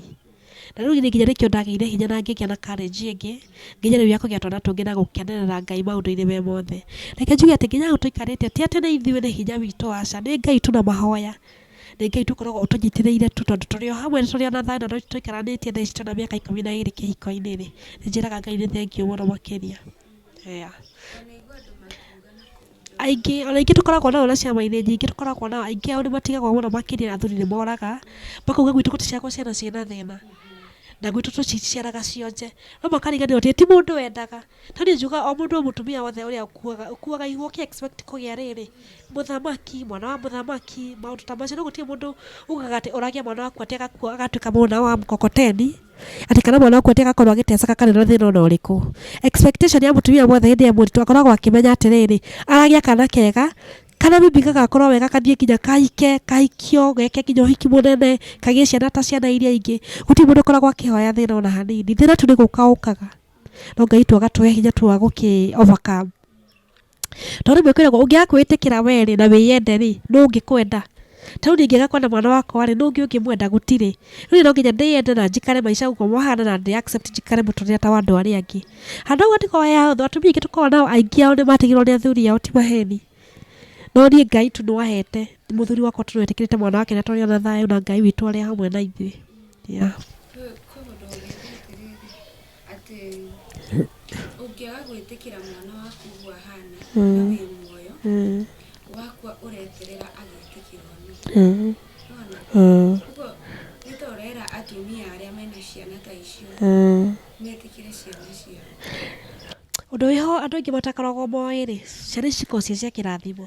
Na rĩu nginya nĩkĩo ndagĩire hinya na ngĩgĩa na courage ĩngĩ nginya rĩu ya kũgĩa twana tũngĩ na gũkenerera Ngai maũndũ-inĩ me mothe. Reke njuge atĩ nginya hau tũikarĩte ti atĩ nĩ ithuĩ nĩ hinya witũ, aca, nĩ Ngai tu na mahoya, nĩ Ngai tũkoragwo ũtũnyitĩrĩire tu, tondũ tũrĩ o hamwe tũrĩ ona thayũ na tũikaranĩtie thaa ici twĩna mĩaka 12 kĩhiko-inĩ rĩ, nĩ njĩraga Ngai nĩ thengiũ mũno makĩria. Aingĩ ona aingĩ tũkoragwo nao na ciama-inĩ nyingĩ tũkoragwo nao, aingĩ ao nĩ matigagwo mũno makĩria na athuri nĩ moraga, makauga gwitũ gũticiaragwo ciana ciĩna thĩna, na gwitũ tũciciaraga cionje, no makariganĩrwo atĩ ti mũndũ wendaga. Ta niĩ njuga o mũndũ mũtumia wothe ũrĩa ũkuaga ihu ũkĩ expect kũgĩa rĩrĩ, mũthamaki, mwana wa mũthamaki, maũndũ ta macio, no gũtirĩ mũndũ ugaga atĩ ũragĩa mwana waku atĩ agatuĩka mwana wa mkokoteni, atĩ kana mwana waku atĩ agakorwo agĩteceka kana na thĩna ona ũrĩkũ. Expectation ya mũtumia wothe hĩndĩ ya mũritũ akoragwo akĩmenya atĩrĩrĩ, aragĩa kana kega, kana bibi gagakorwo wega kathiĩ nginya kahikio geke nginya ũhiki mũnene, kagĩe ciana ta ciana iria ingĩ, gũtirĩ mũndũ ũkoragwo akĩhoya thĩna ona hanini. Thĩna tu nĩ gũka ũkaga, no Ngai tu agatũhe hinya tu wa gũkĩ overcome. Tondũ rĩmwe kwĩragwo ũngĩaga kwĩĩtĩkĩra we rĩ na wĩyende rĩ, nũ ũngĩkwenda? Ta rĩu niĩ ingĩaga kwenda mwana wakwa rĩ, nũ ũngĩ ũngĩmwenda? Gũtirĩ. Rĩu no nginya ndĩyende na njikare maica gũkũ mahana na ndĩ accept njikare mũtũrĩre ta wa andũ arĩa angĩ. Handũ hau gatikoya hũthũ, atumia aingĩ tũkoragwo nao aingĩ ao nĩ matigirwo nĩ athuri ao, ti maheni. No niĩ Ngai tu nĩ wahete mũthuri wakwa tu nĩetĩkĩrĩte mwana wake na tũrĩ ona thayũ na Ngai witũ arĩ hamwe na ithuĩ. Ũngĩaga gwĩtĩkĩra mwana waku ũguo ahana na wĩ muoyo wakwa ũreterera agĩtĩkĩrwo nĩ. Ũguo nĩ ta ũrera atumia arĩa mena ciana ta icio metĩkĩre ciana ciao. Ũndũ wĩho andũ aingĩ matakoragwo moĩ rĩ, ciana ici cikoragwo ciĩ cia kĩrathimo.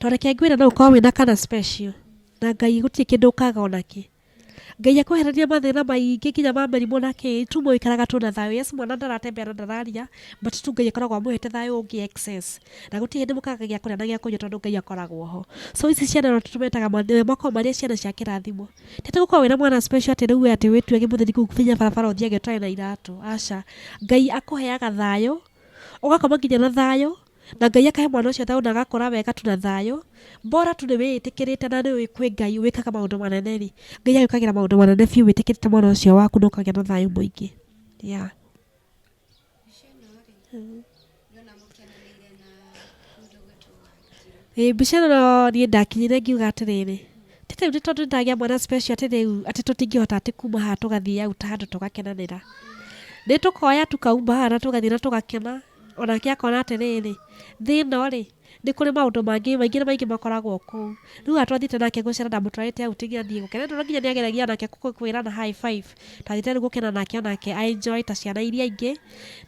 Tondũ reke ngwĩre no ũkorwo wĩna kana special na Ngai gũtirĩ kĩndũ ũkaga onakĩ. Ngai akweherania mathĩna maingĩ nginya ma mĩrimũ na kĩ, tu mũikaraga tu na thayũ. Yes, mwana ndaratembea na ndararia, but tu Ngai akoragwo amũhete thayũ ũngĩ excess. Na gũtirĩ hĩndĩ mũkaga gĩa kũrĩa na gĩa kũnyua tondũ Ngai akoragwo ho. So ici ciana no tũmetaga makoragwo marĩ ciana cia kĩrathimo. Ti atĩ gũkorwo wĩna mwana special atĩ rĩu atĩ wĩtue gĩmũtheri kũu kinya barabara ũthiage ũtarĩ na iratũ, aca. Ngai akũheaga thayũ, ũgakoma nginya na thayũ, na Ngai akahe mwana ũcio thayũ na agakũra wega tu na thayũ. Bora tu nĩ wĩĩtĩkĩrĩte na nĩ ũĩ kwĩ Ngai wĩkaga maũndũ manene rĩ, Ngai agĩkagĩra maũndũ manene biũ wĩtĩkĩrĩte mwana ũcio waku na ũkagĩa na thayũ mũingĩ. Mbica ĩno niĩ ndakinyire ngiuga atĩrĩrĩ, ti rĩu nĩ tondũ ndagĩa mwana special atĩ rĩu atĩ tũtingĩhota atĩ kuma haha tũgathiĩ out handũ tũgakenanĩra. Nĩ tũkoya tukauma haha na tũgathiĩ na tũgakena, onake akona atĩrĩrĩ, thĩno rĩ nĩ kũrĩ maũndũ mangĩ maingĩ na maingĩ makoragwo kũu. Rĩu atwathiĩte nake gũcera na mũtwarĩte out nginya niĩ gũkena, ndona nginya nĩ ageragia nake kwĩrana high five. Twathiĩte rĩu gũkena nake onake enjoy ta ciana iria ingĩ,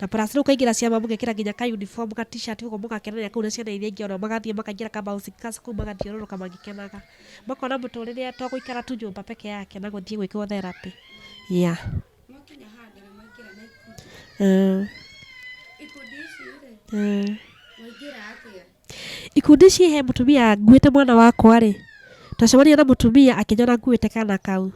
na plus rĩu kaingĩra ciama mũgekĩra nginya ka uniform ka t-shirt ũguo mũgakenanĩra kũu na ciana iria ingĩ, ona magathiĩ makaingĩra ka bouncing castle kũu magathiũrũrũka magĩkenaga, makona mũtũrĩre to gũikara tu nyũmba peke yake na gũthiĩ gwĩkwo therapy. Ikundi ici he mũtumia nguĩte mwana wakwa rĩ, twacemania na mũtumia akĩnyona nguĩte kana kau,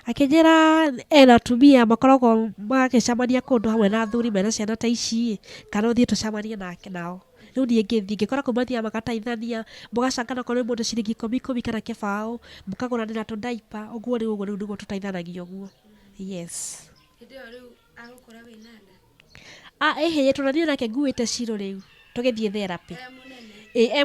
akĩnjĩra ena atumia makoragwo magĩcemania kũndũ hamwe na athuri mena ciana ta ici, kana ũthiĩ tũcemanie nao. Rĩu niĩ ngĩkora kũu mathiaga magataithania, mũgacangana okorwo nĩ mũndũ ciringi 10 kana kĩbaũ, mũkagũranĩra tũndaipa, ũguo rĩu nĩguo tũtaithanagia ũguo. Yes. Hĩndĩ ĩyo rĩu agũkora wĩna nda? Ĩhĩ tũrathiĩ nake nguĩte Shiro rĩu tũgĩthiĩ therapy.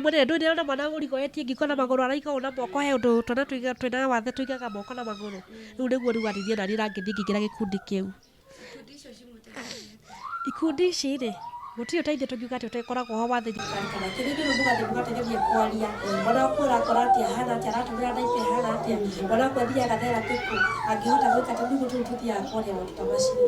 Mũnene ndũĩ nĩrona mwana ũrigoetie ngiko na magũrũ araika ũũ na moko, he ũndũ twana twĩna wathe tũigaga moko na magũrũ. Rĩu nĩguo rĩu athiĩ naniĩ nangĩthiĩ ngĩingĩra gĩkundi kĩu. Ikundi ici rĩ, gũtirĩ ũteithio tũngiuga atĩ ũtakoragwo ho wa thirikari kana kĩrĩa rĩu mũgathiĩ mũgateithĩrĩria kwaria, mwana waku ũrakora atĩa, ahana atĩa, aratũmĩra ndaipa ĩhana atĩa, mwana waku athiaga therapy kũ, angĩhota gwĩka atĩa, nĩguo tũu tũthiaga kwaria maũndũ ta macio.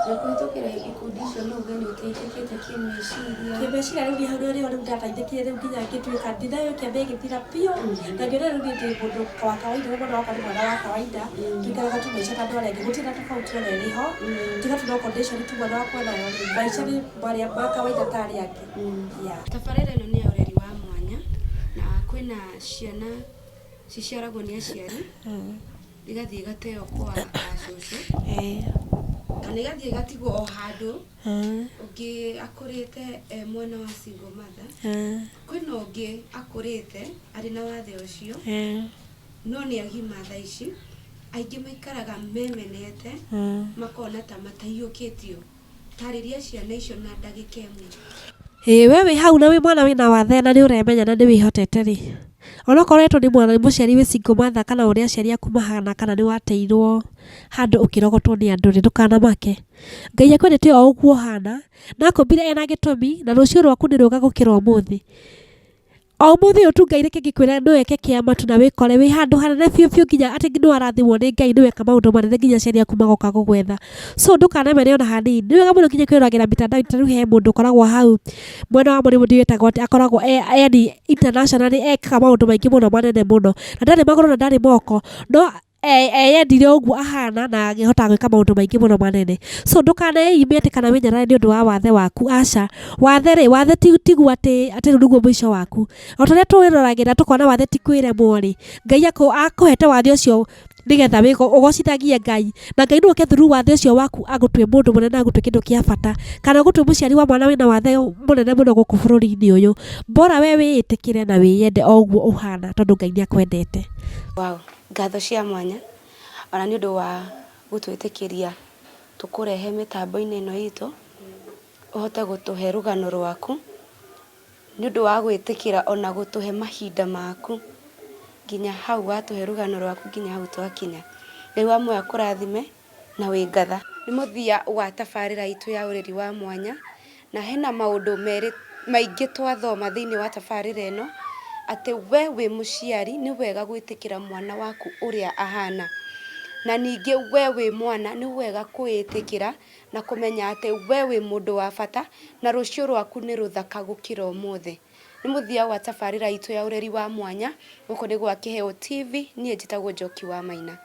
Na kũhĩtũkĩra ikundi icio no uge nĩ ũteithĩkĩte kĩmeciria? Kĩmeciria rĩu hau rĩu nĩndateithĩkire rĩu nginya ngĩtuĩka ndinayo kĩambĩ gĩgĩthira biũ, na ngĩona rĩu niĩ ndĩ mũndũ wa kawaida, mwana wakwa nĩ mwana wa kawaida, tũikaraga tu maica ta andũ arĩa angĩ, gũtirĩ na tofauti ona ĩrĩ ho, tiga tu no condition tu mwana wakwa nayo, maica nĩ marĩ arĩa makawaida ta arĩa angĩ. Tabarĩra ĩno nĩ ya ũreri wa mwanya na kwĩna ciana ciciaragwo nĩ aciari igathiĩ igateo kwa acũcũ kana igathiĩ igatigwo o handũ ũngĩ akũrĩte mwana wa single mother kwĩna ũngĩ akũrĩte arĩ na wathe ũcio no nĩ agima thaa ici aingĩ maikaraga memenete makona ta mataiyũkĩtio. Tarĩria ciana icio na ndagĩka ĩmwe. We wĩ hau na wĩ mwana wĩna wathe na nĩ ũremenya na nĩ wĩhotete rĩ, onokoretwo nĩ mwana mũciari wĩ single mother kana ũrĩa aciari aku mahana kana nĩ wateirwo handũ ũkĩrogotwo nĩ andũ rĩ, ndũkanamake. Ngai akwendete o ũguo ũhana na akũmbire ena gĩtũmi na rũciũ rwaku nĩ rũga gũkĩra ũmũthĩ. O mũthĩ ũtu Ngai reke ngĩkwĩra nĩ weke kĩama tu na wĩkore wĩ handũ hanene biũ biũ nginya atĩ nĩ warathimwo nĩ Ngai nĩ weka maũndũ manene nginya aciari aku magoka gũgwetha. So ndũkanamene ona hanini. Nĩ wega mũno nginya kwĩroragĩra mitandao ta rĩu he mũndũ ũkoragwo hau mwena wa mũrĩmo wĩtagwo atĩ akoragwo yani internationally ekaga maũndũ maingĩ mũno manene mũno na ndarĩ magũrũ na ndarĩ moko no eyendire ũguo ahana na agĩhota gwĩka maũndũ maingĩ mũno manene. So ndũkaneime atĩ kana wĩnyarare nĩ ũndũ wa wathe waku. Aca, wathe rĩ, wathe tiguo atĩ rĩu nĩguo mũico waku. O ta ũrĩa twĩroragĩra tũkona wathe ti kwĩremwo rĩ, Ngai akũhete wathe ũcio nĩgetha ũgocithagie Ngai na Ngai nĩoke through wathe ũcio waku agũtue mũndũ mũnene agũtue kĩndũ kĩa bata kana gũtue mũciari wa mwana wĩna wathe mũnene mũno gũkũ bũrũri-inĩ ũyũ. Bora we wĩĩtĩkĩre na wĩyende o ũguo ũhana tondũ Ngai nĩakwendete. Wow, ngatho cia mwanya ona nĩ ũndũ wa gũtwĩtĩkĩria tũkũrehe mĩtambo-inĩ ĩno itũ ũhote gũtũhe rũgano rwaku nĩ ũndũ wa gwĩtĩkĩra ona gũtũhe mahinda maku nginya hau watũhe rũgano rwaku nginya hau twakinya. Ngai wa muoyo akũrathime na wĩ ngatha. Nĩ mũthia wa tabarĩra itũ ya ũreri wa mwanya na hena maũndũ merĩ maingĩ twathoma thĩinĩ wa tabarĩra ĩno atĩ we wĩ mũciari nĩ wega gwĩtĩkĩra mwana waku ũrĩa ahana na ningĩ we wĩ mwana nĩ wega kwĩtĩkĩra na kũmenya atĩ we wĩ mũndũ wa bata na rũciũ rwaku nĩ rũthaka gũkĩra ũmũthĩ. Nĩ mũthia wa tabarĩra itũ ya ũreri wa mwanya gũkũ nĩ gwa Kĩheo TV. Niĩ njĩtagwo Njoki wa Maina.